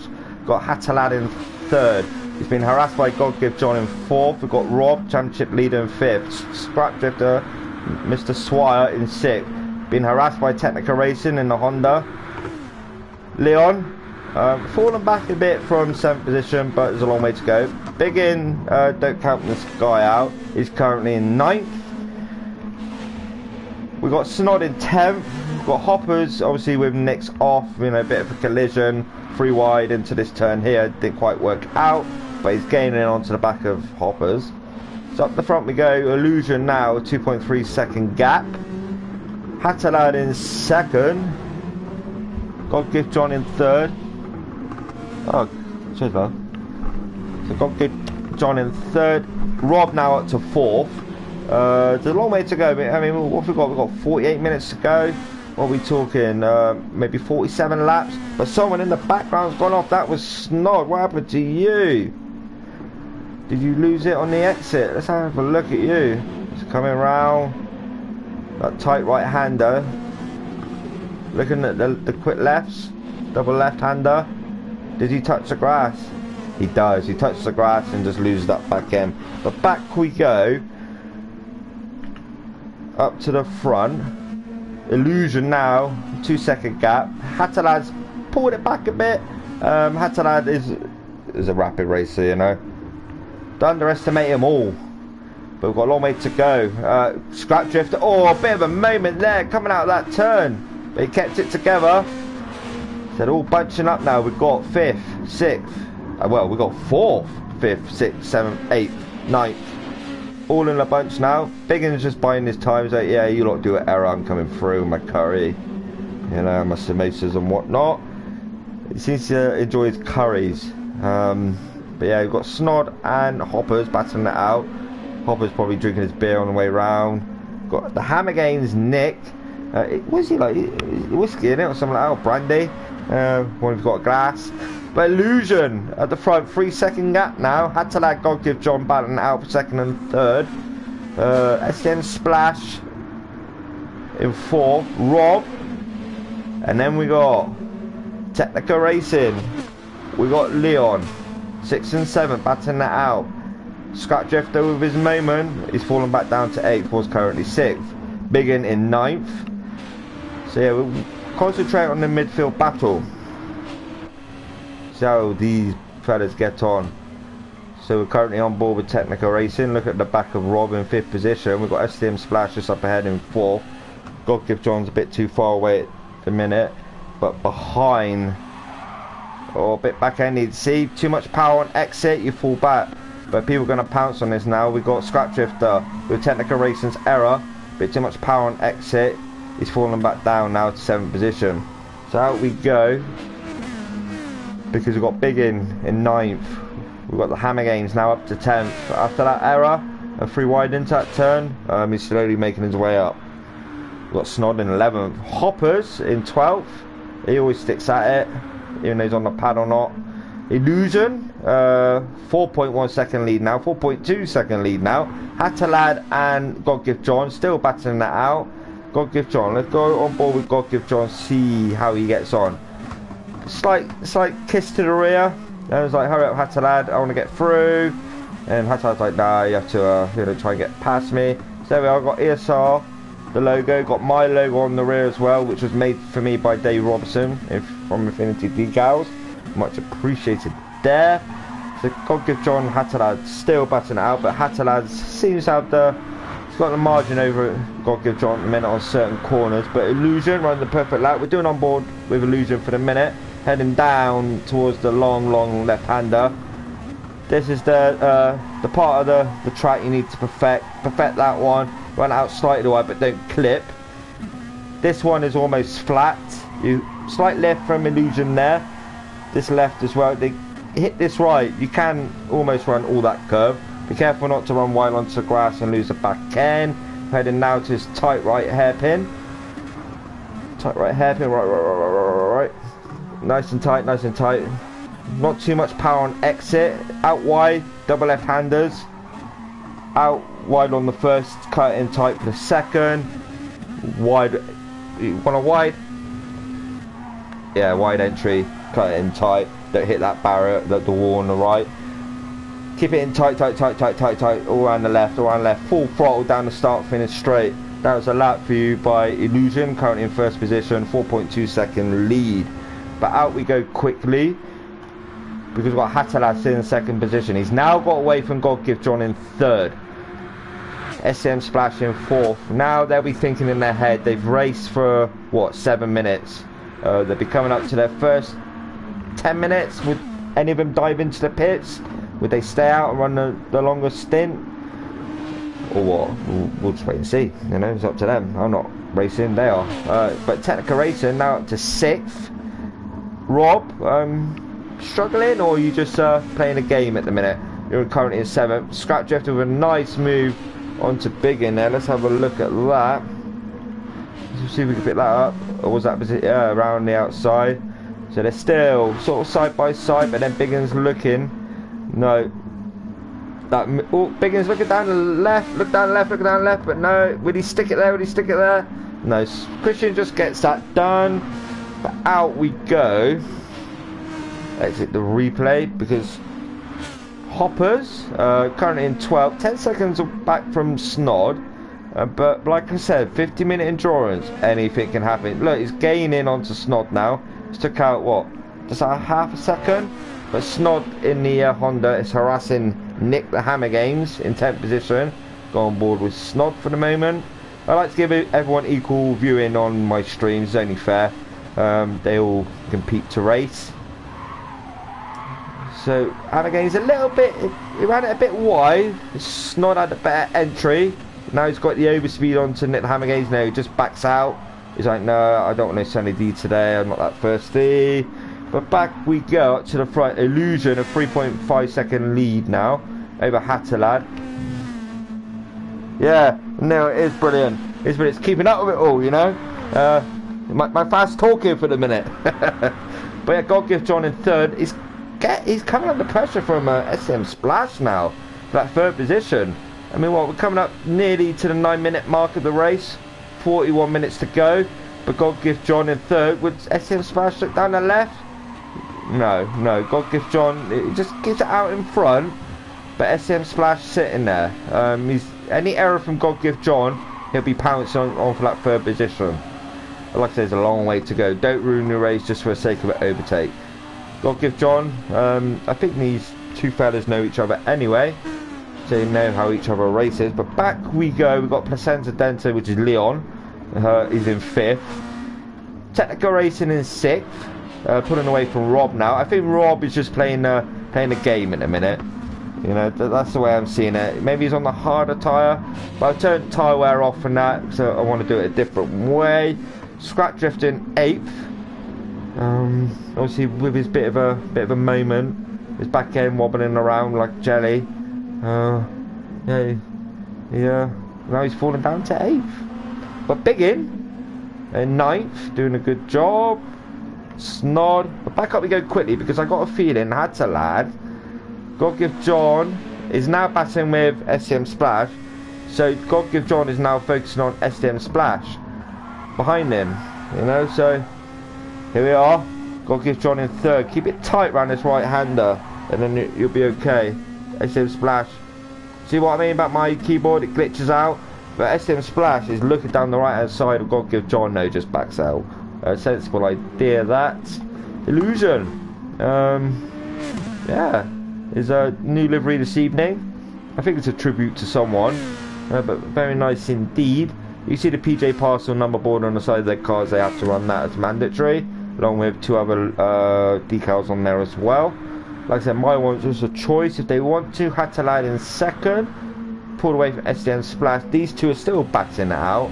got Hatalad in third. He's been harassed by God Give John in fourth. We've got Rob, championship leader, in fifth. Scrap Drifter, Mr. Swire in sixth. Been harassed by Technica Racing in the Honda. Leon, fallen back a bit from 7th position, but there's a long way to go. Big In, don't count this guy out, he's currently in 9th. We've got Snod in 10th. We've got Hoppers, obviously with Nick's off, you know, a bit of a collision. 3 wide into this turn here, didn't quite work out, but he's gaining onto the back of Hoppers. So up the front we go, Illusion now, 2.3 second gap. Hatalad in second. God Give John in third. Oh, cheers, man. So God Give John in third. Rob now up to fourth. There's a long way to go. I mean, what have we got? We've got 48 minutes to go. What are we talking? Maybe 47 laps. But someone in the background's gone off. That was Snod. What happened to you? Did you lose it on the exit? Let's have a look at you. It's coming around. That tight right-hander. Looking at the quick lefts. Double left-hander. Did he touch the grass? He does. He touched the grass and just loses that back end. But back we go. Up to the front. Illusion now. 2-second gap. Hatalad's pulled it back a bit. Hatalad is a rapid racer, you know. Don't underestimate him all. But we've got a long way to go. Scrap Drifter. Oh, a bit of a moment there coming out of that turn. But he kept it together. So they're all bunching up now. We've got 5th, 6th. Well, we've got 4th, 5th, 6th, 7th, 8th, 9th. All in a bunch now. Biggin's just buying his time. He's like, yeah, you lot do an error. I'm coming through my curry. You know, my samosas and whatnot. He seems to enjoy his curries. But yeah, we've got Snod and Hoppers battling it out. Hopper's probably drinking his beer on the way round. Got the Hammer Games Nick. Was he like whiskey in it or something like that? Or brandy? One who's got a glass. But Illusion at the front, 3-second gap now. Hatalad, God Give John battling out for 2nd and 3rd. SDM Splash in 4th. Rob. And then we got Technica Racing. We got Leon, 6th and 7th, battling that out. Scrap Drifter with his moment, he's fallen back down to 8th, was currently 6th. Biggin in 9th. So yeah, we'll concentrate on the midfield battle. See how these fellas get on. So we're currently on board with Technica Racing. Look at the back of Rob in 5th position. We've got SDM Splash just up ahead in 4th. God Give John's a bit too far away at the minute. But behind, a bit back-ended. See, too much power on exit, you fall back. But people are going to pounce on this now. We've got Scrap Drifter with Technica Racing's error. Bit too much power on exit. He's fallen back down now to 7th position. So out we go. Because we've got Biggin in 9th. We've got the Hammer Games now up to 10th. After that error, and 3 wide into that turn, he's slowly making his way up. We've got Snod in 11th. Hoppers in 12th. He always sticks at it, even though he's on the pad or not. Illusion, 4.1 second lead now, 4.2 second lead now. Hatalad and God Give John still battling that out. God Give John, let's go on board with God Give John, see how he gets on. Slight kiss to the rear. And I was like, hurry up Hatalad, I want to get through. And Hatalad's like, nah, you have to try and get past me. So there we are, got ESR, the logo, got my logo on the rear as well, which was made for me by Dave Robson from Infinity Decals. Much appreciated there. So God Give John, Hatalad still batting it out, but Hatalad seems to have he's got the margin over God Give John at the minute on certain corners. But Illusion running the perfect lap. We're doing on board with Illusion for the minute, heading down towards the long left-hander. This is the part of the track you need to perfect that one. Run out slightly wide, but don't clip. This one is almost flat. You slight lift from Illusion there. This left as well. They hit this right, you can almost run all that curve. Be careful not to run wide onto the grass and lose the back end. Heading now to his tight right hairpin. Tight right hairpin, right. Nice and tight, nice and tight. Not too much power on exit. Out wide, double left-handers. Out wide on the first, cut in tight for the second. Wide, want a wide? Yeah, wide entry, cut it in tight. Don't hit that barrier, the wall on the right. Keep it in tight, tight, tight, tight, tight, tight. All around the left, all around the left. Full throttle down the start, finish straight. That was a lap for you by Illusion, currently in first position, 4.2 second lead. But out we go quickly, because we've got Hatalad still in second position. He's now got away from God Give John in third. SM Splash in fourth. Now they'll be thinking in their head, they've raced for, what, 7 minutes. They'll be coming up to their first 10 minutes. Would any of them dive into the pits? Would they stay out and run the longest stint? Or what? We'll just wait and see. You know, it's up to them. I'm not racing, they are. But Technica Racing now up to 6th. Rob, struggling, or are you just playing a game at the minute? You're currently in 7th. Scrap Drift with a nice move onto Biggin there. Let's have a look at that. Let's see if we can pick that up. Or was that around the outside? So they're still sort of side by side, but then Biggin's looking. No. Biggin's looking down the left, look down the left, look down the left, but no. Would he stick it there? Would he stick it there? No. Christian just gets that done. But out we go. Exit the replay because Hoppers currently in 12th, 10 seconds back from Snod. But like I said, 50-minute endurance, anything can happen. Look, he's gaining onto Snod now. He's took out what? Just a half a second. But Snod in the Honda is harassing Nick the Hammer Games in 10th position. Go on board with Snod for the moment. I like to give everyone equal viewing on my streams, it's only fair. They all compete to race. So Hammer Games a little bit, he ran it a bit wide. Snod had a better entry. Now he's got the overspeed onto Nick the Hammer Games. Now he just backs out. He's like, no, I don't want no Sunny D today. I'm not that thirsty. But back we go up to the front. Illusion, a 3.5 second lead now over Hatalad. Yeah, no, it is brilliant. It's brilliant. It's keeping up with it all, you know. My fast talking for the minute. But yeah, God Give John in third. He's coming under pressure from SM Splash now for that third position. I mean, what, we're coming up nearly to the 9-minute mark of the race. 41 minutes to go. But God Give John in third. Would SM Splash look down the left? No. God Give John, it just gets it out in front. But SM Splash sitting there. Any error from God Give John, he'll be pouncing on for that third position. But like I said, there's a long way to go. Don't ruin the race just for the sake of an overtake. God Give John, I think these two fellas know each other anyway. So they know how each other races. But back we go. We've got Placenta Dento, which is Leon. He's in 5th. Technical Racing in 6th. Pulling away from Rob now. I think Rob is just playing a game in a minute. You know, that's the way I'm seeing it. Maybe he's on the harder tyre. But I turned tyre wear off from that. So I want to do it a different way. Scrap Drift in 8th. Obviously with his bit of a moment. His back end wobbling around like jelly. Yeah. Now he's falling down to 8th. But Biggin in 9th, doing a good job. Snod. But back up we go quickly because I got a feeling Hatalad, God Give John is now battling with SM Splash. So God Give John is now focusing on SM Splash behind him. You know, so here we are. God Give John in 3rd. Keep it tight round this right-hander and then you'll be okay. SM Splash. See what I mean about my keyboard? It glitches out. But SM Splash is looking down the right hand side of God Give John now, just backs out. Sensible idea that. Illusion. Yeah. Is a new livery this evening. I think it's a tribute to someone. But very nice indeed. You see the PJ Parcel number board on the side of their cars. They have to run that as mandatory. Along with 2 other decals on there as well. Like I said, my one's just a choice if they want to. Hatalad in 2nd. Pulled away from SM Splash. These two are still batting it out.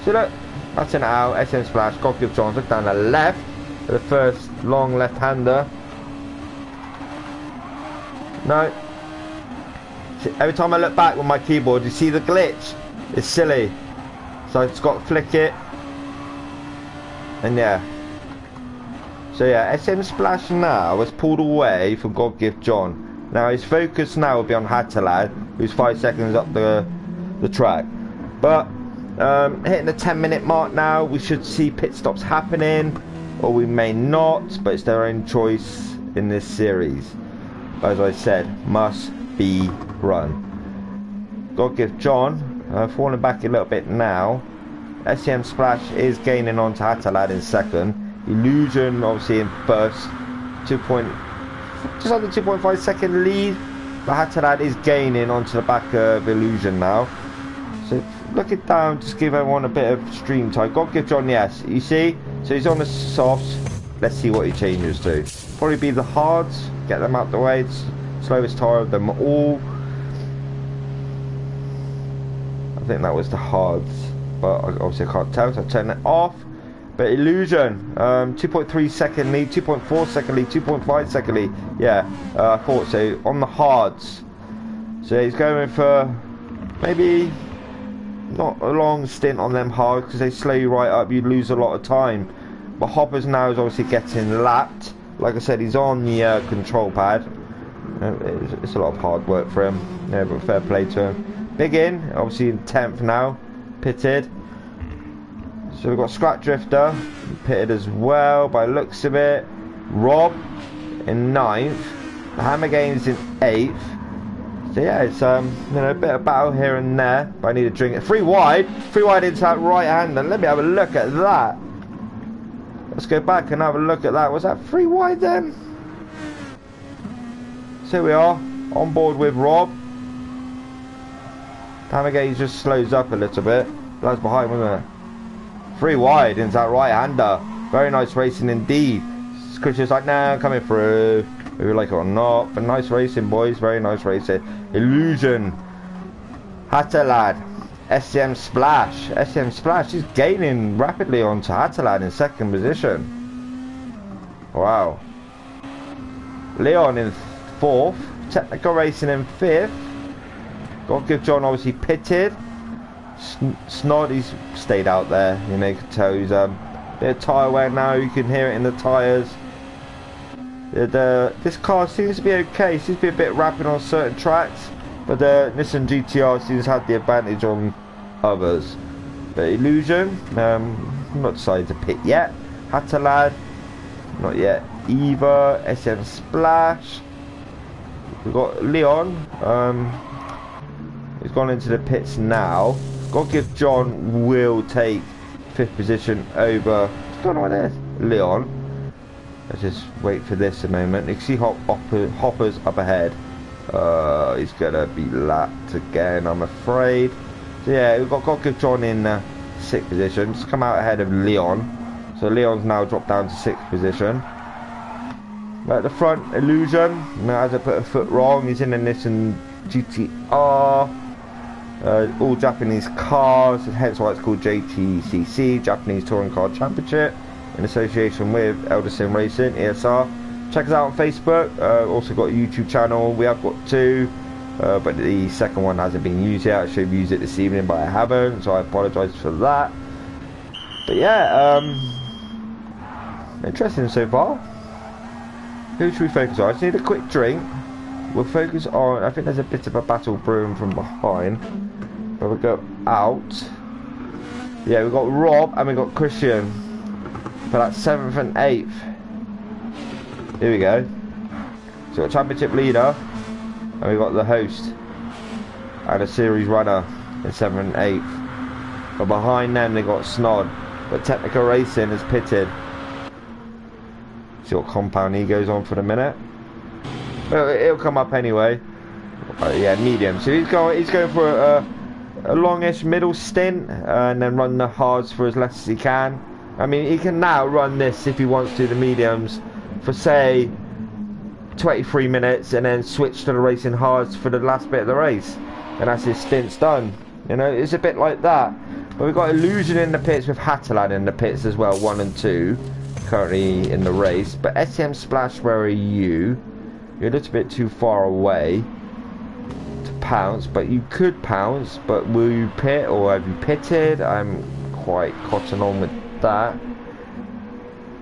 So look, batting it out. SM Splash. God Give John. Look down the left. For the first long left-hander. No. See, every time I look back with my keyboard, you see the glitch. It's silly. So I just got to flick it. And yeah. So yeah, SM Splash now has pulled away from God Give John. Now his focus now will be on Hatalad, who's 5 seconds up the track. But hitting the 10-minute mark now, we should see pit stops happening, or we may not, but it's their own choice in this series. As I said, must be run. God Give John falling back a little bit now. SM Splash is gaining on to Hatalad in second. Illusion obviously in first. Just under 2.5 second lead. But Hatalad is gaining onto the back of Illusion now. So looking down, just give everyone a bit of stream time. God Give John, yes. You see? So he's on the softs. Let's see what he changes to. Probably be the hards. Get them out the way. It's slowest tyre of them all. I think that was the hards, but obviously I can't tell, so I turn it off. But Illusion, 2.3 second lead, 2.4 second lead, 2.5 second lead. Yeah, I thought so. On the hards, so he's going for maybe not a long stint on them hards because they slow you right up. You lose a lot of time. But Hoppers now is obviously getting lapped. Like I said, he's on the control pad. It's a lot of hard work for him. Yeah, but fair play to him. Big in, obviously in 10th now, pitted. So we've got Scratch Drifter, pitted as well by the looks of it. Rob in 9th. The Hammer Games in 8th. So yeah, it's you know, a bit of battle here and there, but I need a drink. 3 wide into that right hander. Let me have a look at that. Let's go back and have a look at that. Was that 3 wide then? So here we are, on board with Rob. Hammergate just slows up a little bit. That was behind, wasn't it? 3 wide into that right hander. Very nice racing indeed. Chris is like, nah, coming through. Whether you like it or not. But nice racing, boys. Very nice racing. Illusion. Hatalad. SM Splash. SM Splash is gaining rapidly onto Hatalad in 2nd position. Wow. Leon in 4th. Technical Racing in 5th. God Give John obviously pitted. Snod, he's stayed out there. You know, you can tell he's a bit of tyre wear now. You can hear it in the tyres. This car seems to be okay. Seems to be a bit rapid on certain tracks, but the Nissan GTR seems to have the advantage on others. But Illusion, not decided to pit yet. Hatalad, not yet either. SM Splash. We've got Leon. He's gone into the pits now. God Give John will take 5th position over. What's going on with this? Leon. Let's just wait for this a moment. You can see Hopper's up ahead. He's gonna be lapped again, I'm afraid. So yeah, we've got God Give John in 6th position. Just come out ahead of Leon. So Leon's now dropped down to 6th position. At the front, Illusion. Now, as I put a foot wrong, he's in a Nissan GTR. All Japanese cars, hence why it's called JTCC, Japanese Touring Car Championship, in association with Elderson Racing, ESR. Check us out on Facebook. Also got a YouTube channel. We have got 2, but the second one hasn't been used yet. I should have used it this evening, but I haven't, so I apologise for that. But yeah, interesting so far. Who should we focus on? I just need a quick drink. We'll focus on, I think there's a bit of a battle brewing from behind. But we'll go out. Yeah, we've got Rob and we've got Christian for that 7th and 8th. Here we go. So we've got championship leader and we've got the host and a series runner in 7th and 8th. But behind them they've got Snod. But Technical Racing is pitted. See what compound he goes on for the minute. Well, it'll come up anyway. Yeah, medium. So he's going for a longish middle stint and then run the hards for as less as he can. I mean, he can now run this if he wants to, the mediums, for say 23 minutes and then switch to the racing hards for the last bit of the race. And that's his stint's done. You know, it's a bit like that. But we've got Illusion in the pits with Hatalad in the pits as well, 1 and 2. Currently in the race. But SM Splash, where are you? You're a little bit too far away to pounce, but you could pounce. But will you pit or have you pitted? I'm quite cotton on with that.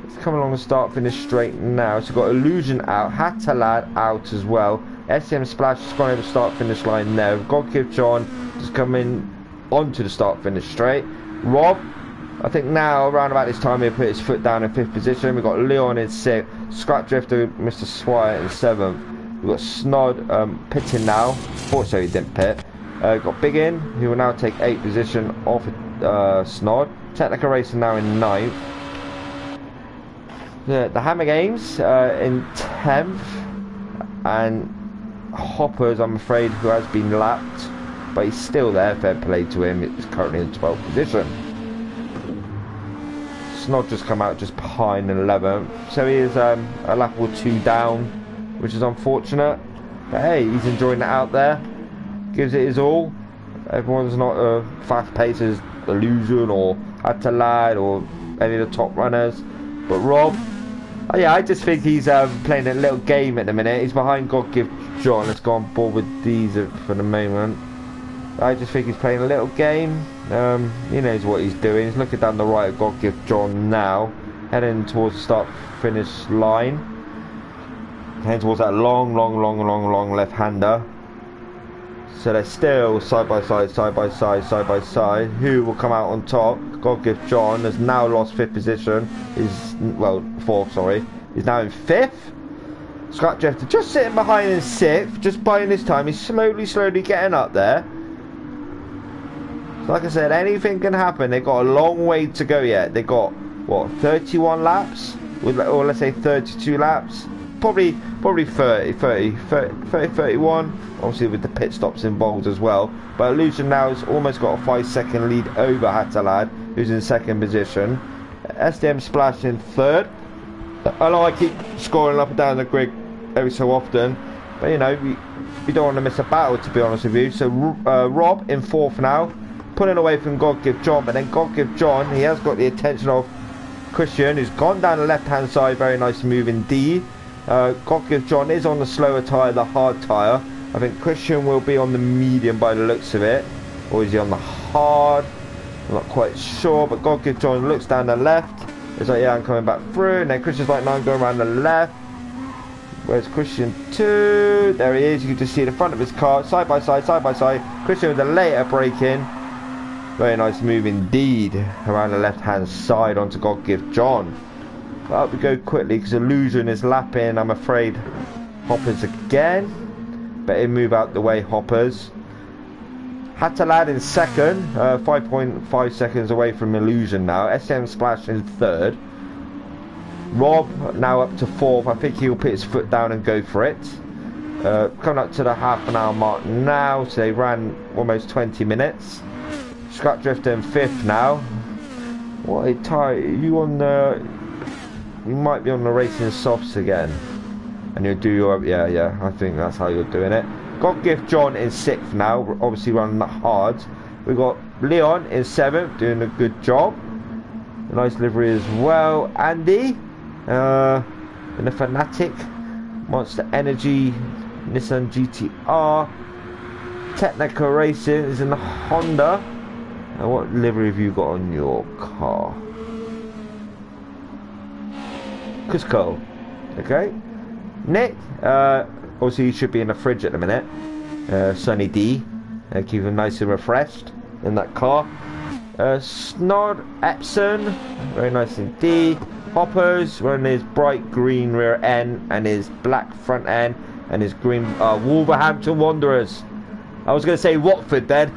Let's come along the start finish straight now. So we've got Illusion out, Hatalad out as well. SCM Splash has gone over the start finish line there. God Give John just coming onto the start finish straight. Rob, I think now around about this time he'll put his foot down in 5th position. We've got Leon in 6th, Scrap Drifter, Mr. Swire in 7th. We've got Snod pitting now. Fortunately he didn't pit. We've got Big In, who will now take 8th position off Snod. Technical Racing now in 9th. The Hammer Games in 10th. And Hoppers, I'm afraid, who has been lapped, but he's still there. Fair play to him. He's currently in 12th position. Snod just come out just behind in 11th, so he is a lap or 2 down, which is unfortunate. But hey, he's enjoying it out there. Gives it his all. Everyone's not fast paced as Illusion or Atalad or any of the top runners. But Rob, yeah, I just think he's playing a little game at the minute. He's behind God Give John. Let's go on board with these for the moment. I just think he's playing a little game. He knows what he's doing. He's looking down the right of God Give John now, heading towards the start finish line. Heading towards that long left-hander. So they're still side by side. Who will come out on top? God Give John has now lost 5th position. Well, 4th, sorry. He's now in 5th. Scrap Drifter just sitting behind in 6th, just buying his time. He's slowly getting up there. So like I said, anything can happen. They've got a long way to go yet. They've got, what, 31 laps? Or let's say 32 laps? Probably 31, obviously with the pit stops involved as well. But Illusion now has almost got a 5-second lead over Hatalad, who's in 2nd position. SDM Splash in 3rd. I know I keep scoring up and down the grid every so often, but you know, you don't want to miss a battle, to be honest with you. So Rob in 4th now, pulling away from God Give John, but then God Give John, he has got the attention of Christian, who's gone down the left hand side. Very nice move indeed. God Give John is on the slower tyre, the hard tyre. I think Christian will be on the medium by the looks of it, or is he on the hard? I'm not quite sure, but God Give John looks down the left. It's like, yeah, I'm coming back through, and then Christian's like, no, I'm going around the left. Where's Christian 2? There he is. You can just see the front of his car, side by side. Christian with a later break-in. Very nice move indeed around the left-hand side onto God Give John. But up we go quickly because Illusion is lapping, I'm afraid, Hoppers again. Better move out the way, Hoppers. Hatalad in 2nd, 5.5 seconds away from Illusion now. SM Splash in 3rd. Rob now up to 4th. I think he'll put his foot down and go for it. Coming up to the half-an-hour mark now, so they ran almost 20 minutes. Scrap Drifter in 5th now. What a tie! You on the? You might be on the racing softs again, and you'll do your yeah. I think that's how you're doing it. God Give John in 6th now, obviously running the hard. We've got Leon in 7th, doing a good job. A nice livery as well. Andy in the Fanatic, Monster Energy, Nissan GTR. Technical Racing is in the Honda. And what livery have you got on your car? Cusco. Okay. Nick, obviously he should be in the fridge at the minute. Sunny D, keep him nice and refreshed in that car. Snod Epson, very nice indeed. Hoppers wearing his bright green rear end and his black front end and his green Wolverhampton Wanderers. I was going to say Watford then.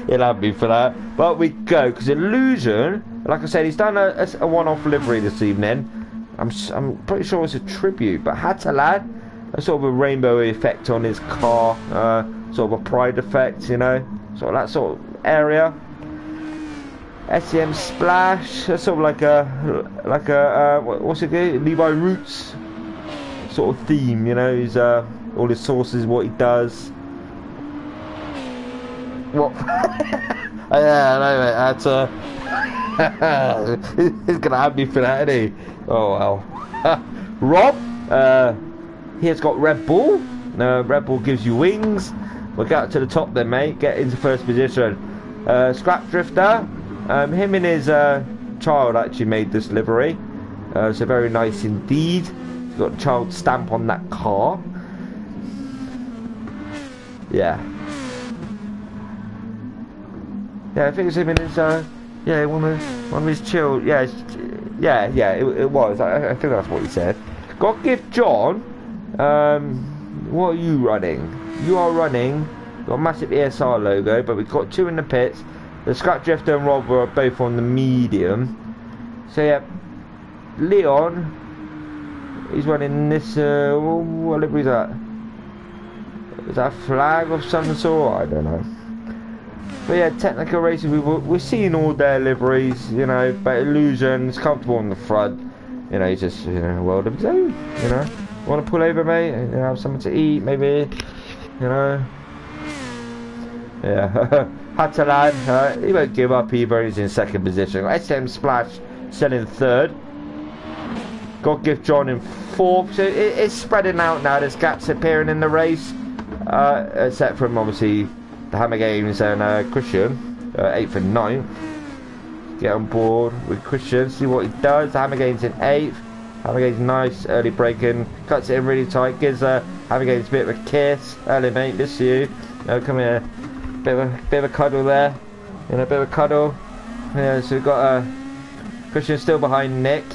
He'll have me for that. But we go, because Illusion, like I said, he's done a one-off livery this evening. I'm pretty sure it's a tribute, but Hatalad, a sort of a rainbow effect on his car, sort of a pride effect, you know, sort of that sort of area. SEM Splash, that's sort of like a what's it called? Levi Roots sort of theme, you know. He's all his sources, what he does. What? Yeah, I know, mate. He's gonna have me for that, isn't he? Oh well. Rob, he has got Red Bull. Red Bull gives you wings. We'll get up to the top then, mate. Get into first position. Scrap Drifter. Him in his child actually made this livery. So very nice indeed. It's got a child stamp on that car. Yeah. Yeah, I think it's him in his, yeah, one of his chill, yeah, it was. I think that's what he said. God Gift John, what are you running? You are running, got a massive ESR logo, but we've got 2 in the pits. The Scrap Drifter and Rob are both on the medium. So yeah, Leon, he's running this, what livery is that? Is that a flag of some sort? I don't know. But yeah, Technical Racing, we're seeing all their liveries, you know, but Illusion is comfortable on the front. You know, he's just, you know, world of his own, you know. Want to pull over, mate, and have something to eat, maybe, you know. Yeah, Hatalad, he won't give up either, he's in 2nd position. SM Splash still in 3rd. God Gift John in 4th. So it's spreading out now, there's gaps appearing in the race. Except from, obviously, the Hammer Games and Christian, 8th and 9th. Get on board with Christian, see what he does. The Hammer Games in 8th. Hammer Games nice, early braking, cuts it in really tight, gives Hammer Games a bit of a kiss. Early mate, miss you. Come here, bit of a cuddle there, you know, a bit of a cuddle. Yeah, so we've got Christian still behind Nick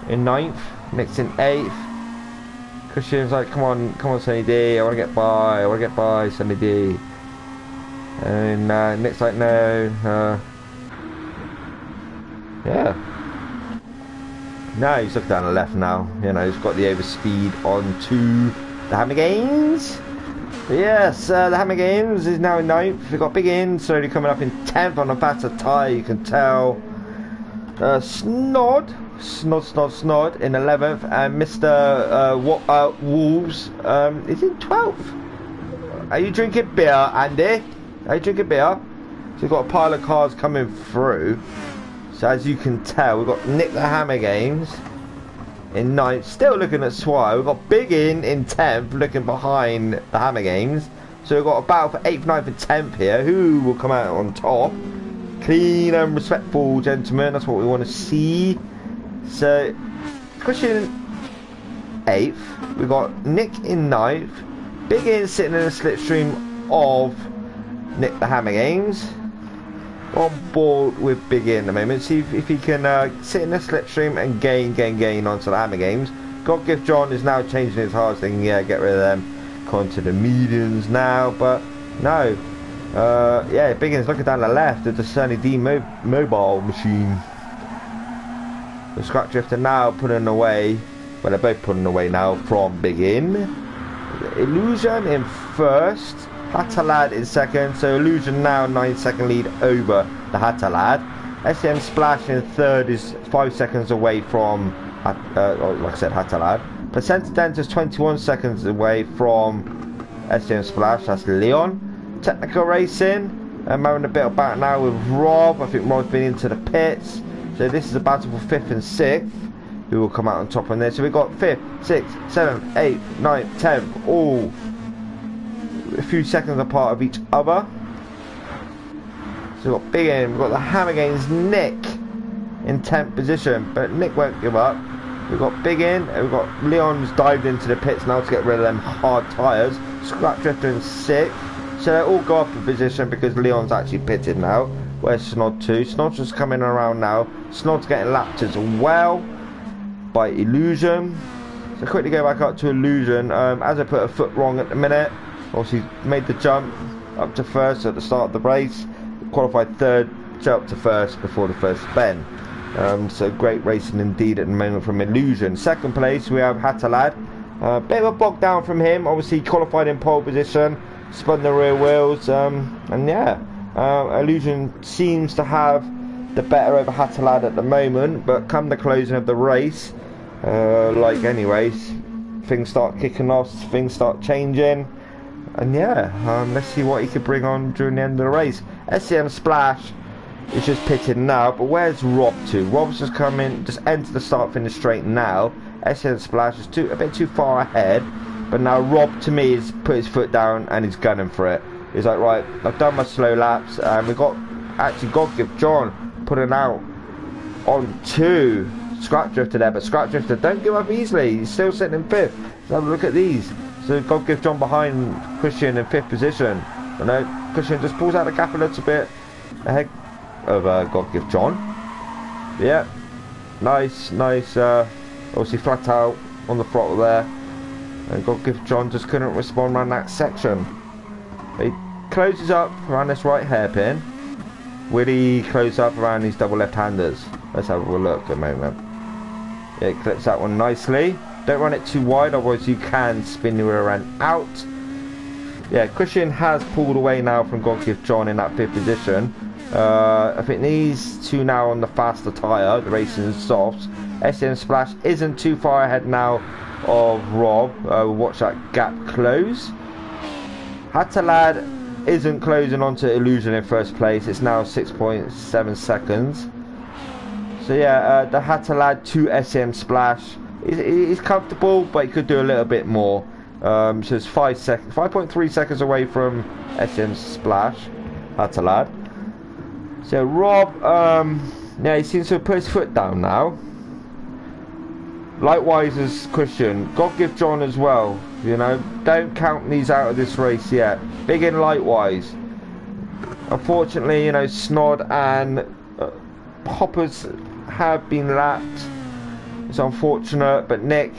in 9th. Nick's in 8th. Christian's like, come on, Sunny D, I want to get by, Sunny D. And Nick's like, no, yeah. No, he's looking down the left now, you know, he's got the overspeed onto the Hammer Games. Yes, the Hammer Games is now in 9th, we've got Big In, slowly coming up in 10th on a better tie, you can tell. Snod in 11th, and Mr. Wolves is in 12th. Are you drinking beer, Andy? Are you drinking beer? So we've got a pile of cars coming through. So as you can tell, we've got Nick the Hammer Games in 9th, still looking at Swire. We've got Big In 10th, looking behind the Hammer Games. So we've got a battle for 8th, 9th and 10th here. Who will come out on top? Clean and respectful, gentlemen. That's what we want to see. So, Christian 8th. We've got Nick in 9th. Big In sitting in a slipstream of Nick the Hammer Games. On board with Big In at the moment. See if he can sit in the slipstream and gain onto the Hammer Games. God Gift John is now changing his heart, thinking, yeah, get rid of them. Come to the mediums now, but no. Yeah, Big In's looking down the left at the Sunny D mobile machine. The Scrap Drifter now pulling away. Well, they're both pulling away now from Big In. Illusion in 1st. Hatalad in 2nd. So Illusion now 9-second lead over the Hatalad. SM Splash in 3rd is 5 seconds away from, like I said, Hatalad. Placenta Dentist 21 seconds away from SM Splash. That's Leon. Technical Racing. I'm having a bit of battle now with Rob. I think Rob's been into the pits. So this is a battle for 5th and 6th. Who will come out on top on there. So we've got 5th, 6th, 7th, 8th, 9th, 10th. All a few seconds apart of each other. So we've got Big In. We've got the Hammer Games Nick in 10th position. But Nick won't give up. We've got Big In. And we've got Leon's dived into the pits now to get rid of them hard tyres. Scrap Drifter in 6th. So they all go up a position because Leon's actually pitted now. Where's Snod 2? Snod's just coming around now. Snod's getting lapped as well by Illusion. So quickly go back up to Illusion. As I put a foot wrong at the minute, obviously made the jump up to 1st at the start of the race. Qualified 3rd, jump to 1st before the first spin. So great racing indeed at the moment from Illusion. 2nd place we have Hatalad. Bit of a bog down from him. Obviously qualified in pole position, spun the rear wheels, and yeah. Illusion seems to have the better over Hatalad at the moment, but come the closing of the race, like anyways, things start kicking off, things start changing, and yeah, let's see what he could bring on during the end of the race. SCM Splash is just pitting now, but where's Rob to? Rob's just come in, just enter the start finish straight now. SCM Splash is a bit too far ahead, but now Rob to me has put his foot down and he's gunning for it. He's like, right, I've done my slow laps, and we've got actually God Gift John putting out on 2. Scrap Drifter there, but Scrap Drifter don't give up easily. He's still sitting in 5th. Let's have a look at these. So God Gift John behind Christian in 5th position. You know, Christian just pulls out the gap a little bit ahead of God Gift John. Yeah, nice. Obviously flat out on the throttle there, and God Gift John just couldn't respond around that section. But he closes up around this right hairpin. Will he close up around these double left-handers? Let's have a look a moment. Yeah, it clips that one nicely. Don't run it too wide, otherwise you can spin your rear end out. Yeah, Christian has pulled away now from God Gift John in that 5th position. I think these two now on the faster tyre, the Racing Softs. SM Splash isn't too far ahead now of Rob. We'll watch that gap close. Hatalad isn't closing onto Illusion in 1st place. It's now 6.7 seconds. So yeah, the Hatalad to SM Splash is comfortable, but he could do a little bit more. So it's 5.3 seconds away from SM Splash, Hatalad. So Rob, yeah, he seems to have put his foot down now. Likewise as Christian. God Gift John as well. You know, don't count these out of this race yet. Big in likewise. Unfortunately, you know, Snod and Hoppers have been lapped. It's unfortunate, but Nick,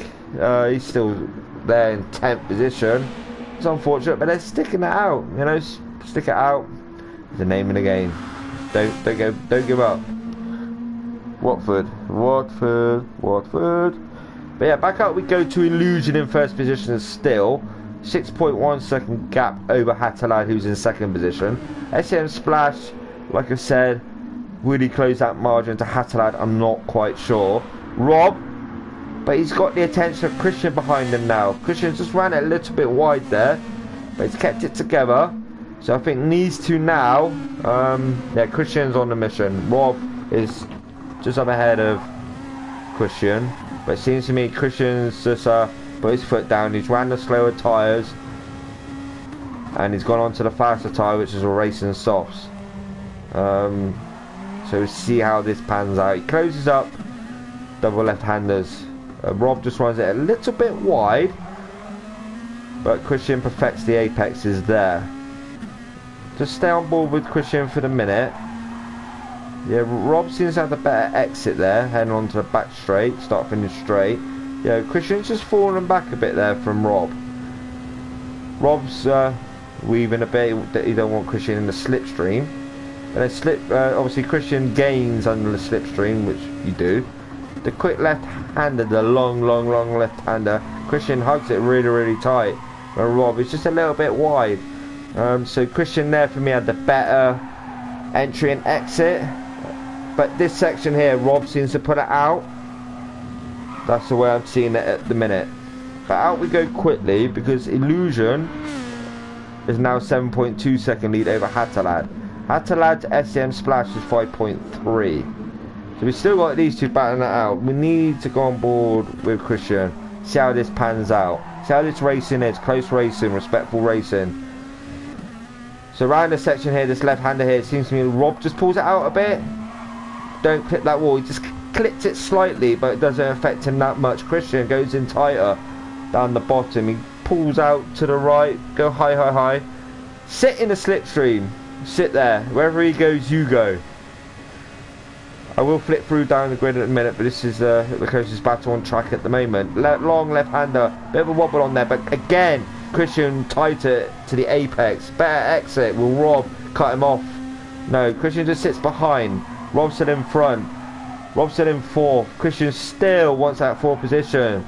he's still there in 10th position. It's unfortunate, but they're sticking it out. You know, stick it out. It's the name of the game. Don't give up. Watford. But yeah, back up we go to Illusion in 1st position still. 6.1 second gap over Hatalad, who's in 2nd position. SM Splash, like I said, will he close that margin to Hatalad? I'm not quite sure. Rob, but he's got the attention of Christian behind him now. Christian just ran it a little bit wide there, but he's kept it together. So I think these two now, yeah, Christian's on the mission. Rob is just up ahead of Christian, but it seems to me Christian's just put his foot down. He's ran the slower tyres, and he's gone on to the faster tyre, which is a Racing Softs. So we'll see how this pans out. He closes up double left-handers. Rob just runs it a little bit wide, but Christian perfects the apexes there. Just stay on board with Christian for the minute. Yeah, Rob seems to have the better exit there, heading on to the back straight, start finish straight. Yeah, Christian's just falling back a bit there from Rob. Rob's weaving a bit, he don't want Christian in the slipstream. And then obviously Christian gains under the slipstream, which you do. The quick left-hander, the long left-hander, Christian hugs it really tight. Where Rob is just a little bit wide. So Christian there for me had the better entry and exit, but this section here Rob seems to put it out. That's the way I'm seeing it at the minute. But out we go quickly, because Illusion is now 7.2 second lead over Hatalad. Hatalad's SM Splash is 5.3. So we still got these two battling it out. We need to go on board with Christian, see how this pans out, see how this racing is. Close racing, respectful racing. So around this section here, this left-hander here, it seems to me Rob just pulls it out a bit. Don't clip that wall, he just clips it slightly, but it doesn't affect him that much. Christian goes in tighter down the bottom. He pulls out to the right, go high. Sit in the slipstream. Sit there. Wherever he goes, you go. I will flip through down the grid in a minute, but this is the closest battle on track at the moment. Long left-hander, bit of a wobble on there, but again, Christian tighter to the apex. Better exit. Will Rob cut him off? No, Christian just sits behind. Rob still in front. Rob still in 4th. Christian still wants that 4th position.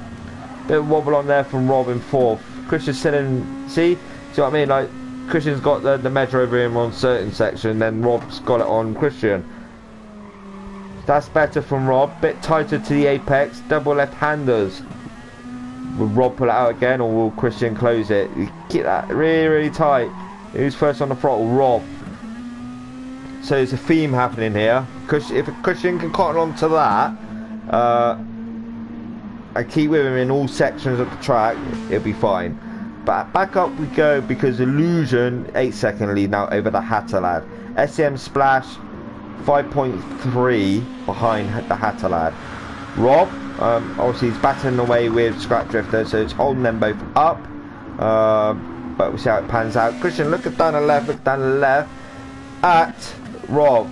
Bit of wobble on there from Rob in 4th. Christian still in. See what I mean? Like, Christian's got the measure over him on certain section, then Rob's got it on Christian. That's better from Rob. Bit tighter to the apex. Double left-handers. Will Rob pull it out again, or will Christian close it? You keep that really tight. Who's first on the throttle? Rob. So there's a theme happening here. If Christian can cotton on to that, and keep with him in all sections of the track, it'll be fine. But back up we go, because Illusion 8 second lead now over the Hatalad. SM Splash 5.3 behind the Hatter lad. Rob, obviously he's battling away with Scrap Drifter, so it's holding them both up. But we'll see how it pans out. Christian, look down the left, at Rob.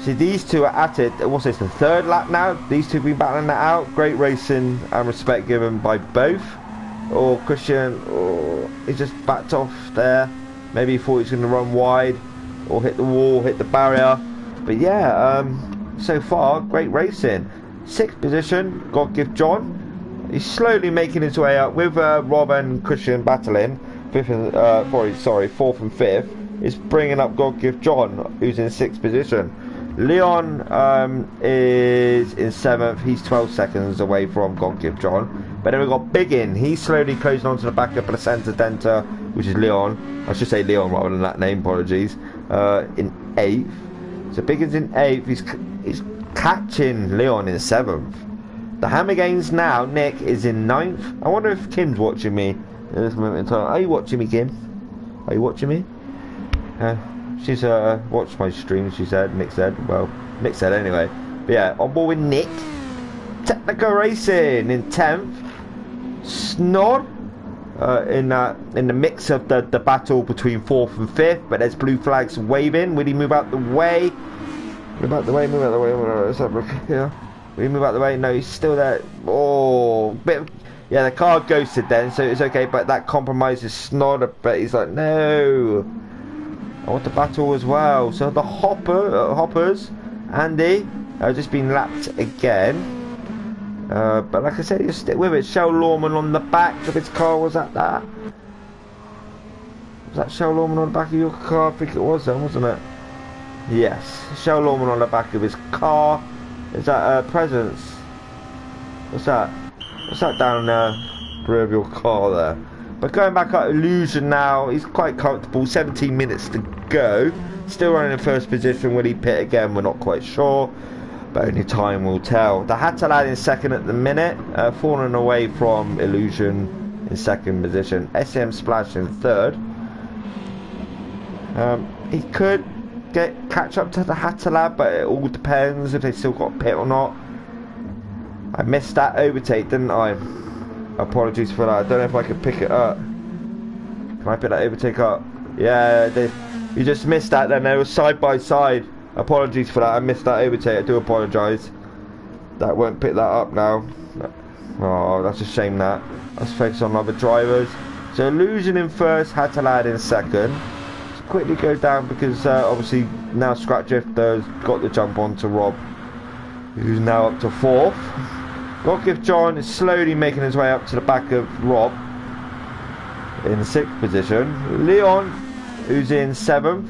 See, these two are at it. What's this, the third lap now? These two have been battling that out. Great racing and respect given by both. Or Christian, he just backed off there. Maybe he thought he was going to run wide or hit the wall, hit the barrier. But yeah, so far, great racing. 6th position, God give John. He's slowly making his way up with Rob and Christian battling. 4th and 5th. Is bringing up God give John, who's in 6th position. Leon is in 7th. He's 12 seconds away from God give John. But then we've got Biggin. He's slowly closing onto the back of Placenta Denta, which is Leon. I should say Leon rather than that name, apologies. In 8th. So Biggin's in 8th. He's catching Leon in 7th. The Hammer Games now, Nick is in 9th. I wonder if Kim's watching me at this moment in time. Are you watching me, Kim? Are you watching me? She's watched my stream, she said. Nick said. Well, Nick said anyway. But yeah, on board with Nick. Technical Racing in 10th. Snod in the mix of the battle between 4th and 5th. But there's blue flags waving. Will he move out the way? Move out the way. Let's have a look here. Will he move out the way? No, he's still there. Oh, yeah, the car ghosted then, so it's okay. But that compromises Snod. But he's like, no. I want to battle as well. So the Hoppers, Andy, have just been lapped again. But like I said, you stick with it. Shell Lawman on the back of his car. Was that? Was that Shell Lawman on the back of your car? I think it was then, wasn't it? Yes. Shell Lawman on the back of his car. Is that Presence? What's that? What's that down the rear of your car there? But going back at Illusion now, he's quite comfortable. 17 minutes to go. Still running in 1st position. Will he pit again? We're not quite sure. But only time will tell. The Hatter lad in 2nd at the minute. Falling away from Illusion in 2nd position. SM Splash in 3rd. He could catch up to the Hatter lad, but it all depends if they still got pit or not. I missed that overtake, didn't I? Apologies for that. I don't know if I can pick it up. Can I pick that overtake up? Yeah, you just missed that then. They were side by side. Apologies for that. I missed that overtake. I do apologise. That won't pick that up now. Oh, that's a shame that. Let's focus on other drivers. So Illusion in 1st, Hatalad in 2nd. Let's quickly go down because obviously now Scrap Drifter's got the jump on to Rob, who's now up to 4th. Godgift John is slowly making his way up to the back of Rob in 6th position. Leon, who's in 7th,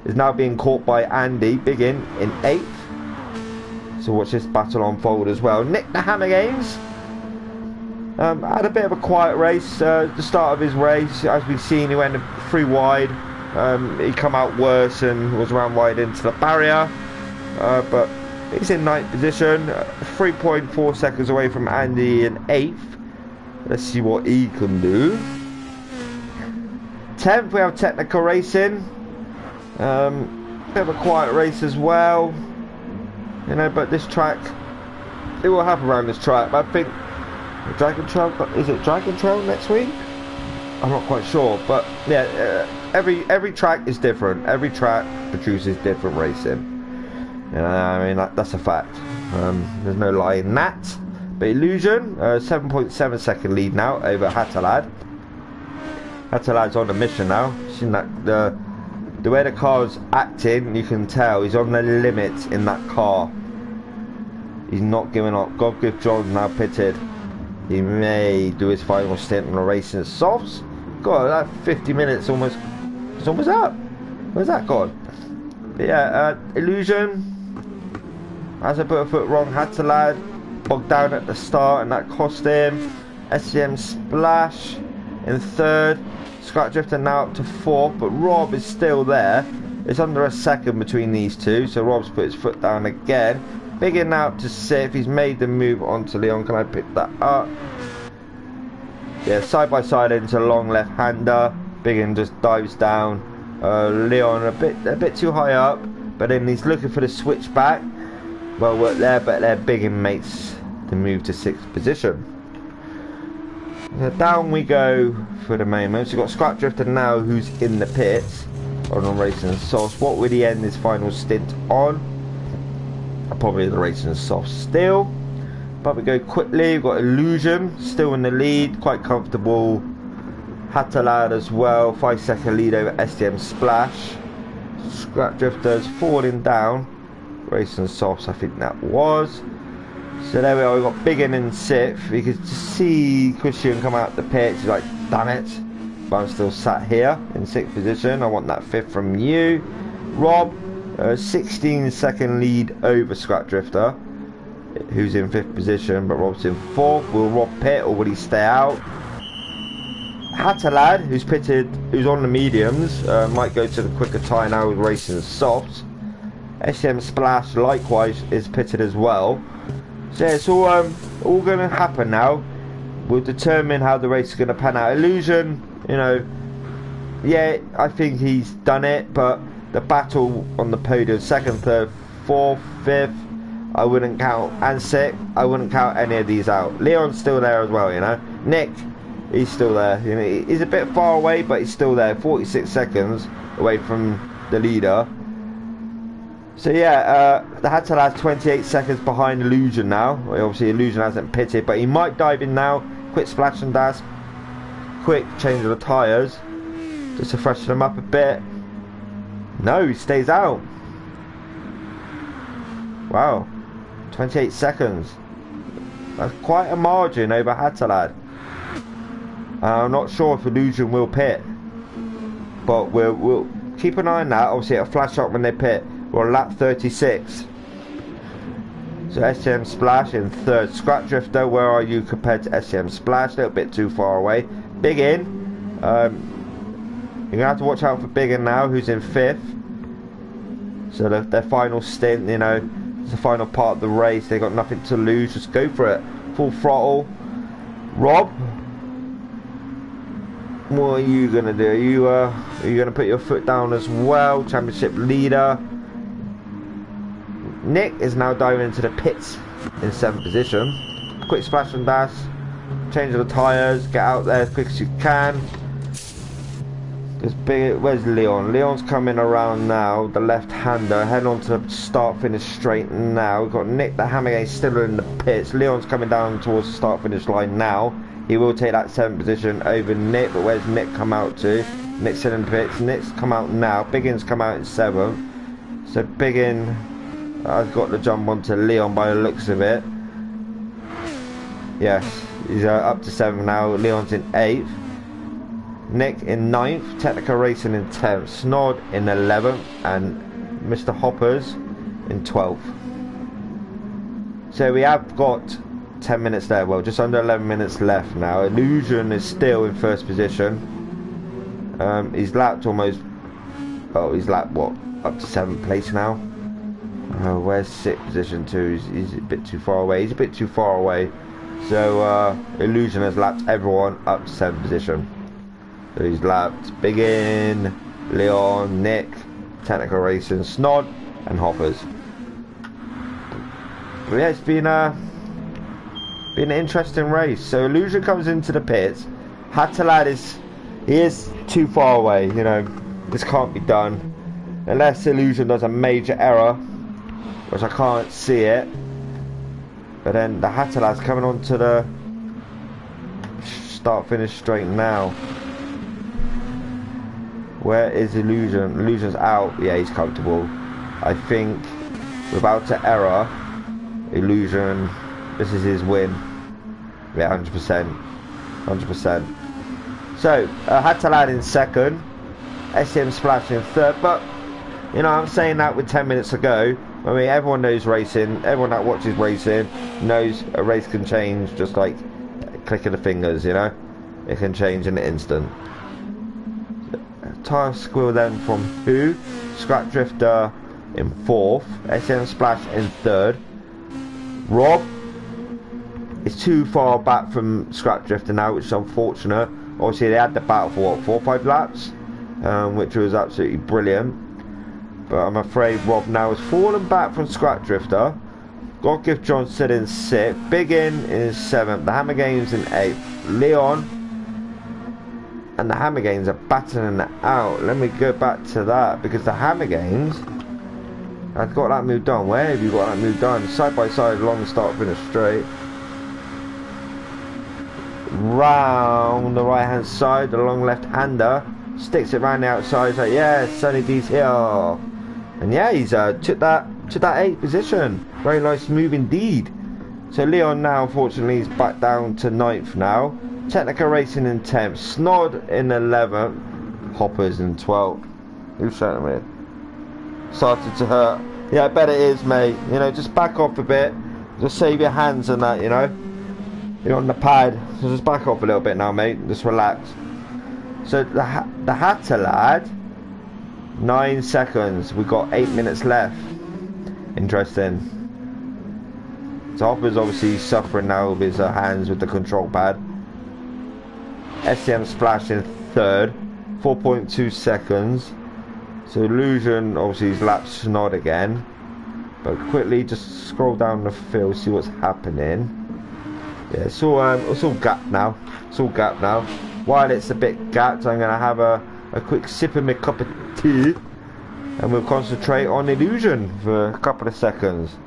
is now being caught by Andy Biggin in 8th. So watch this battle unfold as well. Nick the Hammer Games had a bit of a quiet race. The start of his race, as we've seen, he went 3 wide. He come out worse and was around wide into the barrier. But he's in 9th position, 3.4 seconds away from Andy in 8th. Let's see what he can do. 10th, we have Technical Racing. Bit of a quiet race as well. You know, but this track, it will happen around this track. But I think Dragon Trail, is it Dragon Trail next week? I'm not quite sure. But yeah, every track is different. Every track produces different racing. I mean, that's a fact. There's no lie in that. But Illusion, 7.7 second lead now over Hatalad. Hatalad's on a mission now. Seen that the way the car's acting, you can tell he's on the limit in that car. He's not giving up. Godgift John's now pitted. He may do his final stint on the racing softs. God, that 50 minutes almost, it's almost up. Where's that gone? But yeah, Illusion. As I put a foot wrong, Hatalad bogged down at the start and that cost him. SCM Splash in 3rd. Scrap Drifter now up to 4th, but Rob is still there. It's under a second between these two, so Rob's put his foot down again. Biggin now up to 6th. He's made the move onto Leon. Can I pick that up? Yeah, side by side into long left-hander. Biggin just dives down. Leon a bit too high up. but then he's looking for the switchback. Well worked there, but they're bigging mates to move to 6th position. So down we go for the moment. So we've got Scrap Drifter now, who's in the pits on Racing Sauce. What would he end his final stint on? Probably the Racing Sauce still. But we go quickly. We've got Illusion still in the lead, quite comfortable. Hatalad as well, 5-second lead over STM Splash. Scrap Drifter's falling down. Racing Sauce, I think that was. So there we are, we've got Biggin in 6th. You can see Christian come out the pits. He's like, damn it. But I'm still sat here in 6th position. I want that 5th from you. Rob, 16-second lead over Scrap Drifter, who's in 5th position, but Rob's in 4th. Will Rob pit or will he stay out? Hatalad, who's pitted, who's on the mediums, might go to the quicker tyre now with Racing Softs. SM Splash likewise is pitted as well. So yeah, it's all going to happen now. We'll determine how the race is going to pan out. Illusion, you know, yeah, I think he's done it, but the battle on the podium, 2nd, 3rd, 4th, 5th, I wouldn't count, and 6th, I wouldn't count any of these out. Leon's still there as well, you know. Nick, he's still there. You know, he's a bit far away, but he's still there. 46 seconds away from the leader. So yeah, the Hatalad 28 seconds behind Illusion now. Well, obviously Illusion hasn't pitted, but he might dive in now. Quick splash and dash. Quick change of the tyres, just to freshen them up a bit. No, he stays out. Wow, 28 seconds. That's quite a margin over Hatalad. I'm not sure if Illusion will pit, but we'll keep an eye on that. Obviously it'll flash up when they pit. We're on lap 36. So SCM Splash in 3rd. Scrap Drifter, where are you compared to SCM Splash? A little bit too far away. Biggin, you're going to have to watch out for Biggin now, who's in 5th. So their final stint, you know, it's the final part of the race. They've got nothing to lose. Just go for it. Full throttle. Rob, what are you going to do? Are you going to put your foot down as well? Championship leader. Nick is now diving into the pits in 7th position. Quick splash and dash. Change the tyres. Get out there as quick as you can. Where's Leon? Leon's coming around now. The left-hander. Head on to the start-finish straight now. We've got Nick the Hammergate still in the pits. Leon's coming down towards the start-finish line now. He will take that 7th position over Nick. But where's Nick come out to? Nick's still in the pits. Nick's come out now. Biggin's come out in 7th. So Biggin has got to jump onto Leon by the looks of it. Yes, he's up to 7th now. Leon's in 8th. Nick in 9th. Technica Racing in 10th. Snod in 11th. And Mr. Hoppers in 12th. So we have got 10 minutes there. Well, just under 11 minutes left now. Illusion is still in 1st position. He's lapped almost... Oh, he's lapped what? Up to 7th place now. Where's 6th position too? He's a bit too far away. He's a bit too far away. So Illusion has lapped everyone up to 7th position. So he's lapped Biggin, Leon, Nick, Technical Racing, Snod, and Hoppers. But yeah, it's been an interesting race. So Illusion comes into the pits. Hatalad is too far away. You know, this can't be done unless Illusion does a major error, which I can't see it. But then the Hatalad's coming onto the start-finish straight now. Where is Illusion? Illusion's out. Yeah, he's comfortable. I think without an error, Illusion, this is his win. Yeah, 100%. 100%. So, Hatalad in 2nd. SCM Splash in 3rd. But, you know, I'm saying that with 10 minutes to go. I mean, everyone knows racing. Everyone that watches racing knows a race can change just like a click of the fingers, you know. It can change in an instant. Tyre squeal then from who? Scrap Drifter in 4th. SM Splash in 3rd. Rob is too far back from Scrap Drifter now, which is unfortunate. Obviously they had the battle for what, 4 or 5 laps, which was absolutely brilliant. But I'm afraid Rob now has fallen back from Scrap Drifter. Got Gift Johnson in 6th. Big In is 7th. The Hammer Games in 8th. Leon and the Hammer Games are battling it out. Let me go back to that, because the Hammer Games, I've got that moved on. Where have you got that moved on? Side by side, long start, finish straight. Round the right hand side, the long left hander sticks it round the outside. It's like, yeah, Sonny D's here, and yeah, he's took that 8th position. Very nice move indeed. So Leon now, unfortunately, is back down to 9th now. Technica Racing in 10th, Snod in 11th, Hoppers in 12th. Who's shouting at me? Started to hurt. Yeah, I bet it is, mate. You know, just back off a bit. Just save your hands and that, you know. You're on the pad, so just back off a little bit now, mate. Just relax. So the Hatter lad, 9 seconds. We've got 8 minutes left. Interesting. So Hopper's obviously suffering now with his hands with the control pad. SCM Splash in 3rd, 4.2 seconds. So Illusion obviously he's lapped Snod again. But quickly just scroll down the field, see what's happening. Yeah, it's all gapped now. It's all gapped now. While it's a bit gapped, I'm gonna have a quick sip of my cup of tea, and we'll concentrate on Illusion for a couple of seconds.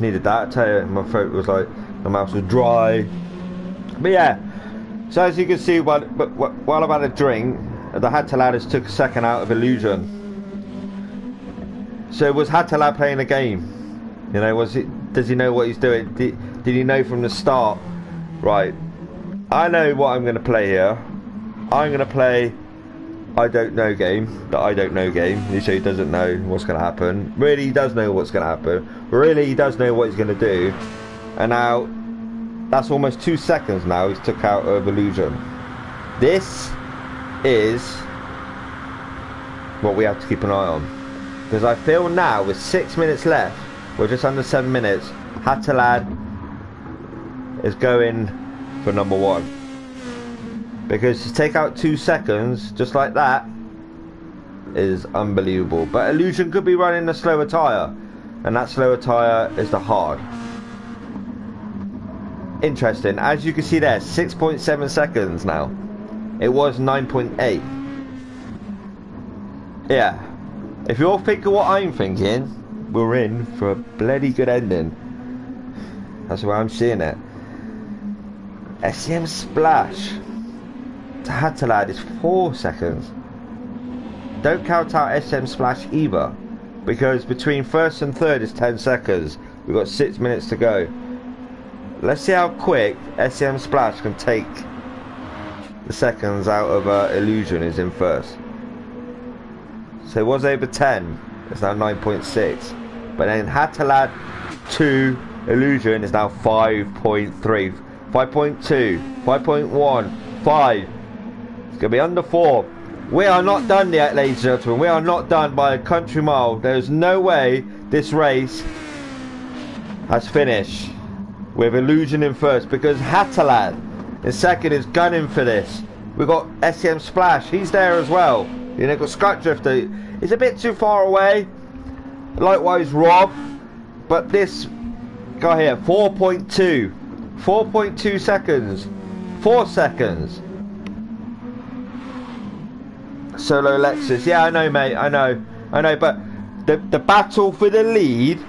Needed that, I tell you. My throat was like, my mouth was dry. But yeah, so as you can see, while I've had a drink, the Hatalad took a second out of Illusion. So was Hatalad playing a game? You know, does he know what he's doing? Did he know from the start? Right, I know what I'm going to play here. I'm going to play I don't know game. The I don't know game. So he doesn't know what's going to happen. Really, he does know what's going to happen. Really, he does know what he's going to do. And now, that's almost 2 seconds now he's took out of Illusion. This is what we have to keep an eye on. Because I feel now, with 6 minutes left, we're just under 7 minutes, Hatalad is going for number 1. Because to take out 2 seconds, just like that, is unbelievable. But Illusion could be running a slower tyre, and that slower tyre is the hard. Interesting. As you can see there, 6.7 seconds now. It was 9.8. Yeah. If you're thinking what I'm thinking, we're in for a bloody good ending. That's the way I'm seeing it. SCM Splash to Hatalad is 4 seconds. Don't count out SM Splash either, because between 1st and 3rd is 10 seconds. We've got 6 minutes to go. Let's see how quick SM Splash can take the seconds out of Illusion who's in 1st. So it was over 10, it's now 9.6. But then Hatalad to Illusion is now 5.3, 5.2, 5.1, 5. It's going to be under 4. We are not done yet, ladies and gentlemen. We are not done by a country mile. There's no way this race has finished with Illusion in 1st, because Hatalad in 2nd is gunning for this. We've got SCM Splash. He's there as well. You know, got Scrap Drifter. He's a bit too far away. Likewise, Rob. But this guy here, 4.2. 4.2 seconds. 4 seconds. Solo Lexus. Yeah, I know, mate. I know. But the battle for the lead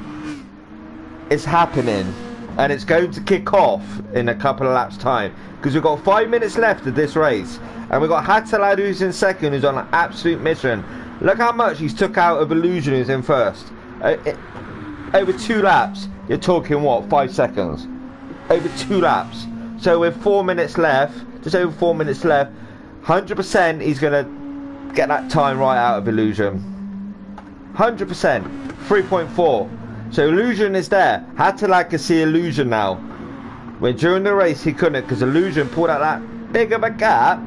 is happening, and it's going to kick off in a couple of laps' time, because we've got 5 minutes left of this race, and we've got Hatalad who's in 2nd, who's on an absolute mission. Look how much he's took out of Illusion who's in 1st. Over 2 laps, you're talking what, 5 seconds? Over 2 laps. So with 4 minutes left, just over 4 minutes left, 100% he's going to get that time right out of Illusion. 100%. 3.4. So Illusion is there. Hatalad can see Illusion now. When during the race he couldn't, because Illusion pulled out that big of a gap.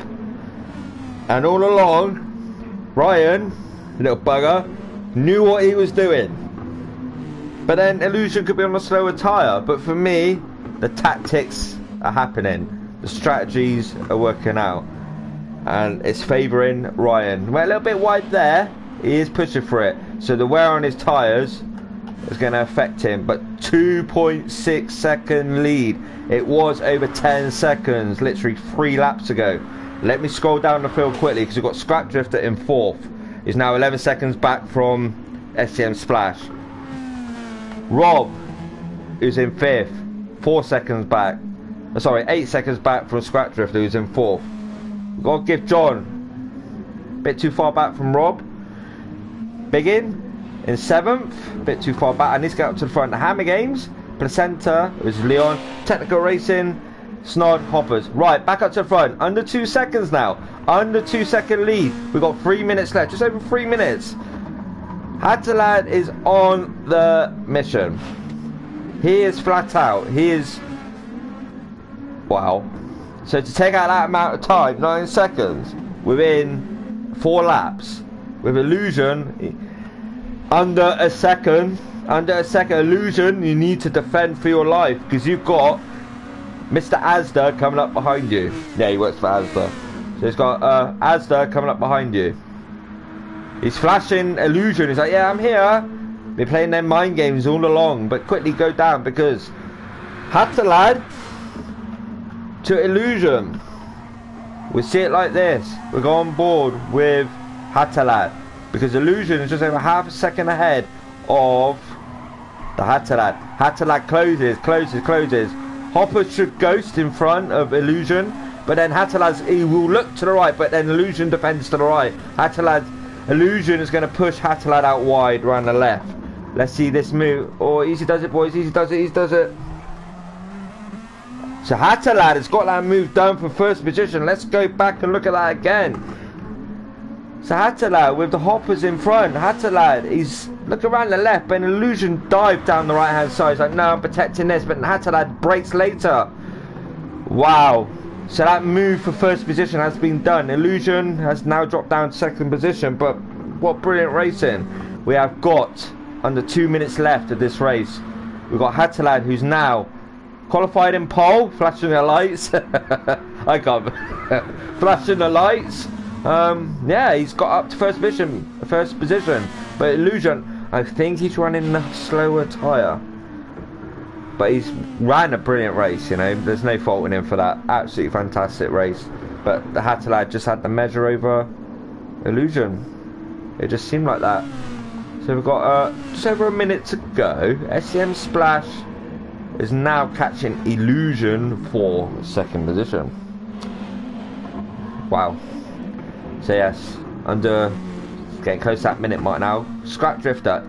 And all along, Ryan, little bugger, knew what he was doing. But then Illusion could be on a slower tyre. But for me, the tactics are happening. The strategies are working out. And it's favouring Ryan. We're a little bit wide there. He is pushing for it. So the wear on his tyres is going to affect him. But 2.6 second lead. It was over 10 seconds. Literally 3 laps ago. Let me scroll down the field quickly because we've got Scrap Drifter in 4th. He's now 11 seconds back from SCM Splash. Rob, who's in 5th, 4 seconds back. Sorry, 8 seconds back from Scrap Drifter, who's in 4th. We've got to give John a bit too far back from Rob. Biggin in 7th, a bit too far back. I need to get up to the front. The Hammer Games, Placenta, who's Leon, Technical Racing, Snod, Hoppers. Right, back up to the front. Under 2 seconds now. Under 2 second lead. We've got 3 minutes left. Just over 3 minutes. Hattalad is on the mission. He is flat out. He is... Wow. So to take out that amount of time, 9 seconds, within 4 laps, with Illusion, under a second, Illusion, you need to defend for your life, because you've got Mr. Asda coming up behind you. Yeah, he works for Asda. So he's got Asda coming up behind you. He's flashing Illusion. He's like, yeah, I'm here. Been playing their mind games all along, but quickly go down because Hattalad to Illusion. We see it like this. We go on board with Hattalad because Illusion is just over half a second ahead of the Hattalad. Hattalad closes. Hopper should ghost in front of Illusion, but then Hattalad, he will look to the right, but then Illusion defends to the right. Illusion is going to push Hattalad out wide around the left. Let's see this move. Oh, easy does it, boys. Easy does it. So Hattalad has got that move done for first position. Let's go back and look at that again. So Hattalad with the Hoppers in front. Hattalad, he's look around the left, but Illusion dive down the right hand side. He's like, no, I'm protecting this, but Hattalad breaks later. Wow. So that move for first position has been done. Illusion has now dropped down to second position, but what brilliant racing. We have got under 2 minutes left of this race. We've got Hattalad, who's now qualified in pole, flashing the lights. I can't. Flashing the lights. Yeah, he's got up to first position. But Illusion, I think he's running a slower tyre. But he's ran a brilliant race, you know. There's no faulting him for that. Absolutely fantastic race. But the Hattalad just had the measure over Illusion. It just seemed like that. So we've got just over a minute to go. SCM Splash is now catching Illusion for second position. Wow. So yes, under getting close to that minute mark now. Scrap Drifter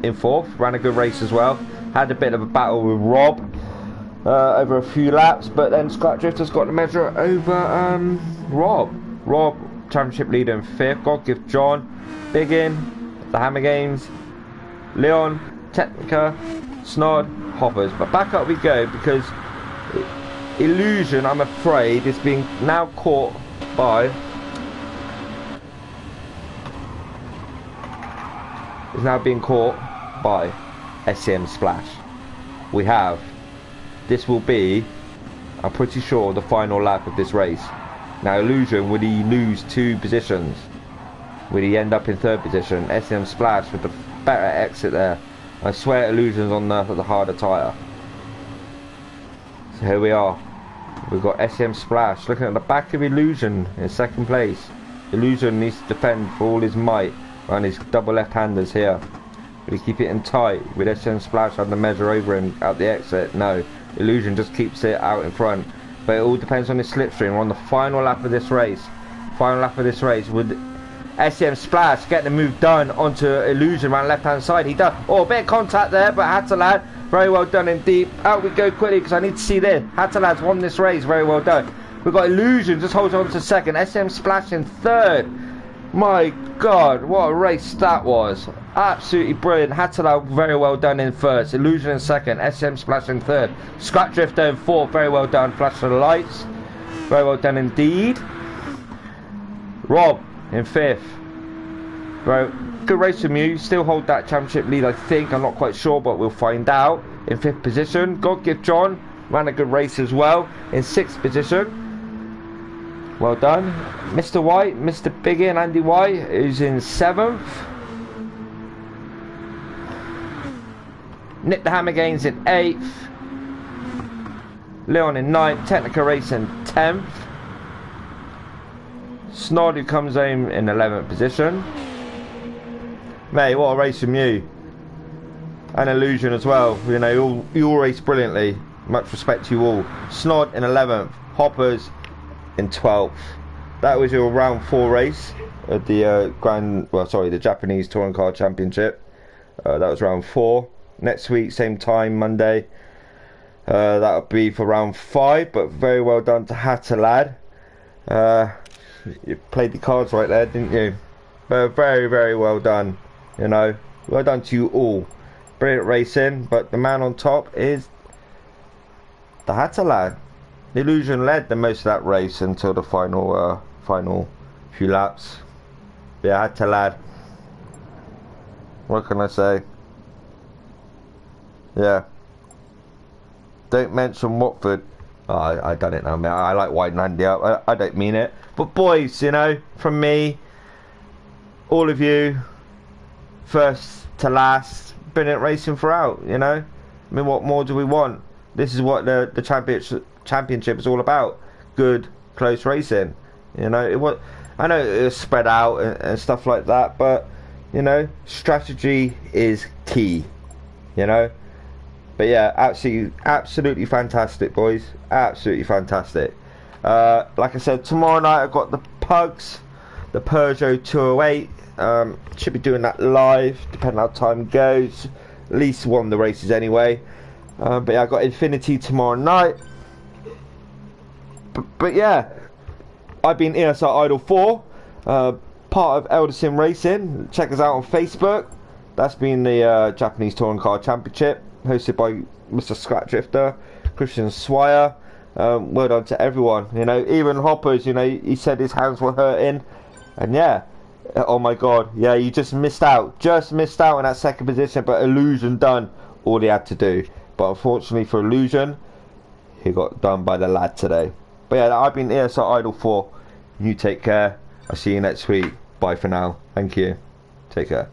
in 4th, ran a good race as well. Had a bit of a battle with Rob over a few laps, but then Scrap Drifter's got the measure over Rob. Rob, championship leader in 5th. God give John, Biggin, the Hammer Games, Leon, Technica, Snod, Hoppers. But back up we go because Illusion, I'm afraid, is being now caught by... is now being caught by SCM Splash. We have, this will be, I'm pretty sure, the final lap of this race. Now Illusion, would he lose 2 positions? Would he end up in 3rd position? SCM Splash with the better exit there. I swear Illusion's on the harder tyre. So here we are. We've got SCM Splash looking at the back of Illusion in 2nd place. Illusion needs to defend for all his might around his double left-handers here. Will he keep it in tight with SCM Splash on the measure over him out the exit? No. Illusion just keeps it out in front. But it all depends on his slipstream. We're on the final lap of this race. Would SCM Splash get the move done onto Illusion around left hand side? He does. Oh, a bit of contact there, but Hattalad, very well done indeed. Out we go quickly because I need to see this. Hattalad's won this race, very well done. We've got Illusion just holds on to 2nd. SCM Splash in 3rd. My God, what a race that was. Absolutely brilliant. Hattalad very well done in 1st. Illusion in 2nd. SCM Splash in 3rd. Scrap Drifter in 4th. Very well done. Flash of the lights. Very well done indeed. Rob in 5th. good race from you. Still hold that championship lead, I think. I'm not quite sure, but we'll find out. In 5th position, God Give John ran a good race as well. In 6th position, well done. Mr. White, Mr. Biggie and Andy White, who's in 7th. Nick the Hammer Gaines in 8th. Leon in 9th. Technica Race in 10th. Snod, who comes home in 11th position. Mate, what a race from you. And Illusion as well. You know, you all race brilliantly. Much respect to you all. Snod in 11th. Hoppers in 12th. That was your round 4 race at the the Japanese Touring Car Championship. That was round 4. Next week, same time, Monday. That'll be for round 5. But very well done to Hatter Lad. You played the cards right there, didn't you? But very, very well done. You know, well done to you all. Brilliant racing, but the man on top is the Hatter Lad. The Illusion led the most of that race until the final few laps. Yeah, Hatter Lad. What can I say? Yeah. Don't mention Watford. Oh, I done it now, man. I like winding Andy up. I don't mean it. But boys, you know, from me, all of you, first to last, brilliant racing throughout, you know. I mean, what more do we want? This is what the championship is all about. Good, close racing. You know, I know it was spread out and stuff like that, but, you know, strategy is key, you know. But yeah, absolutely fantastic, boys. Absolutely fantastic. Like I said, tomorrow night I've got the Pugs, the Peugeot 208. Should be doing that live, depending on how time goes. At least one of the races anyway. But yeah, I've got Infinity tomorrow night. But yeah, I've been ESR Idol 4, part of Elderson Racing. Check us out on Facebook. That's been the Japanese Touring Car Championship, hosted by Mr. Scrat Drifter, Christian Swire. Well done to everyone. You know, even Hoppers, you know, he said his hands were hurting. And yeah, oh my god, yeah, you just missed out. Just missed out in that 2nd position, but Illusion done all he had to do. But unfortunately for Illusion, he got done by the lad today. But yeah, I've been ESR Idol 4. You take care. I'll see you next week. Bye for now. Thank you. Take care.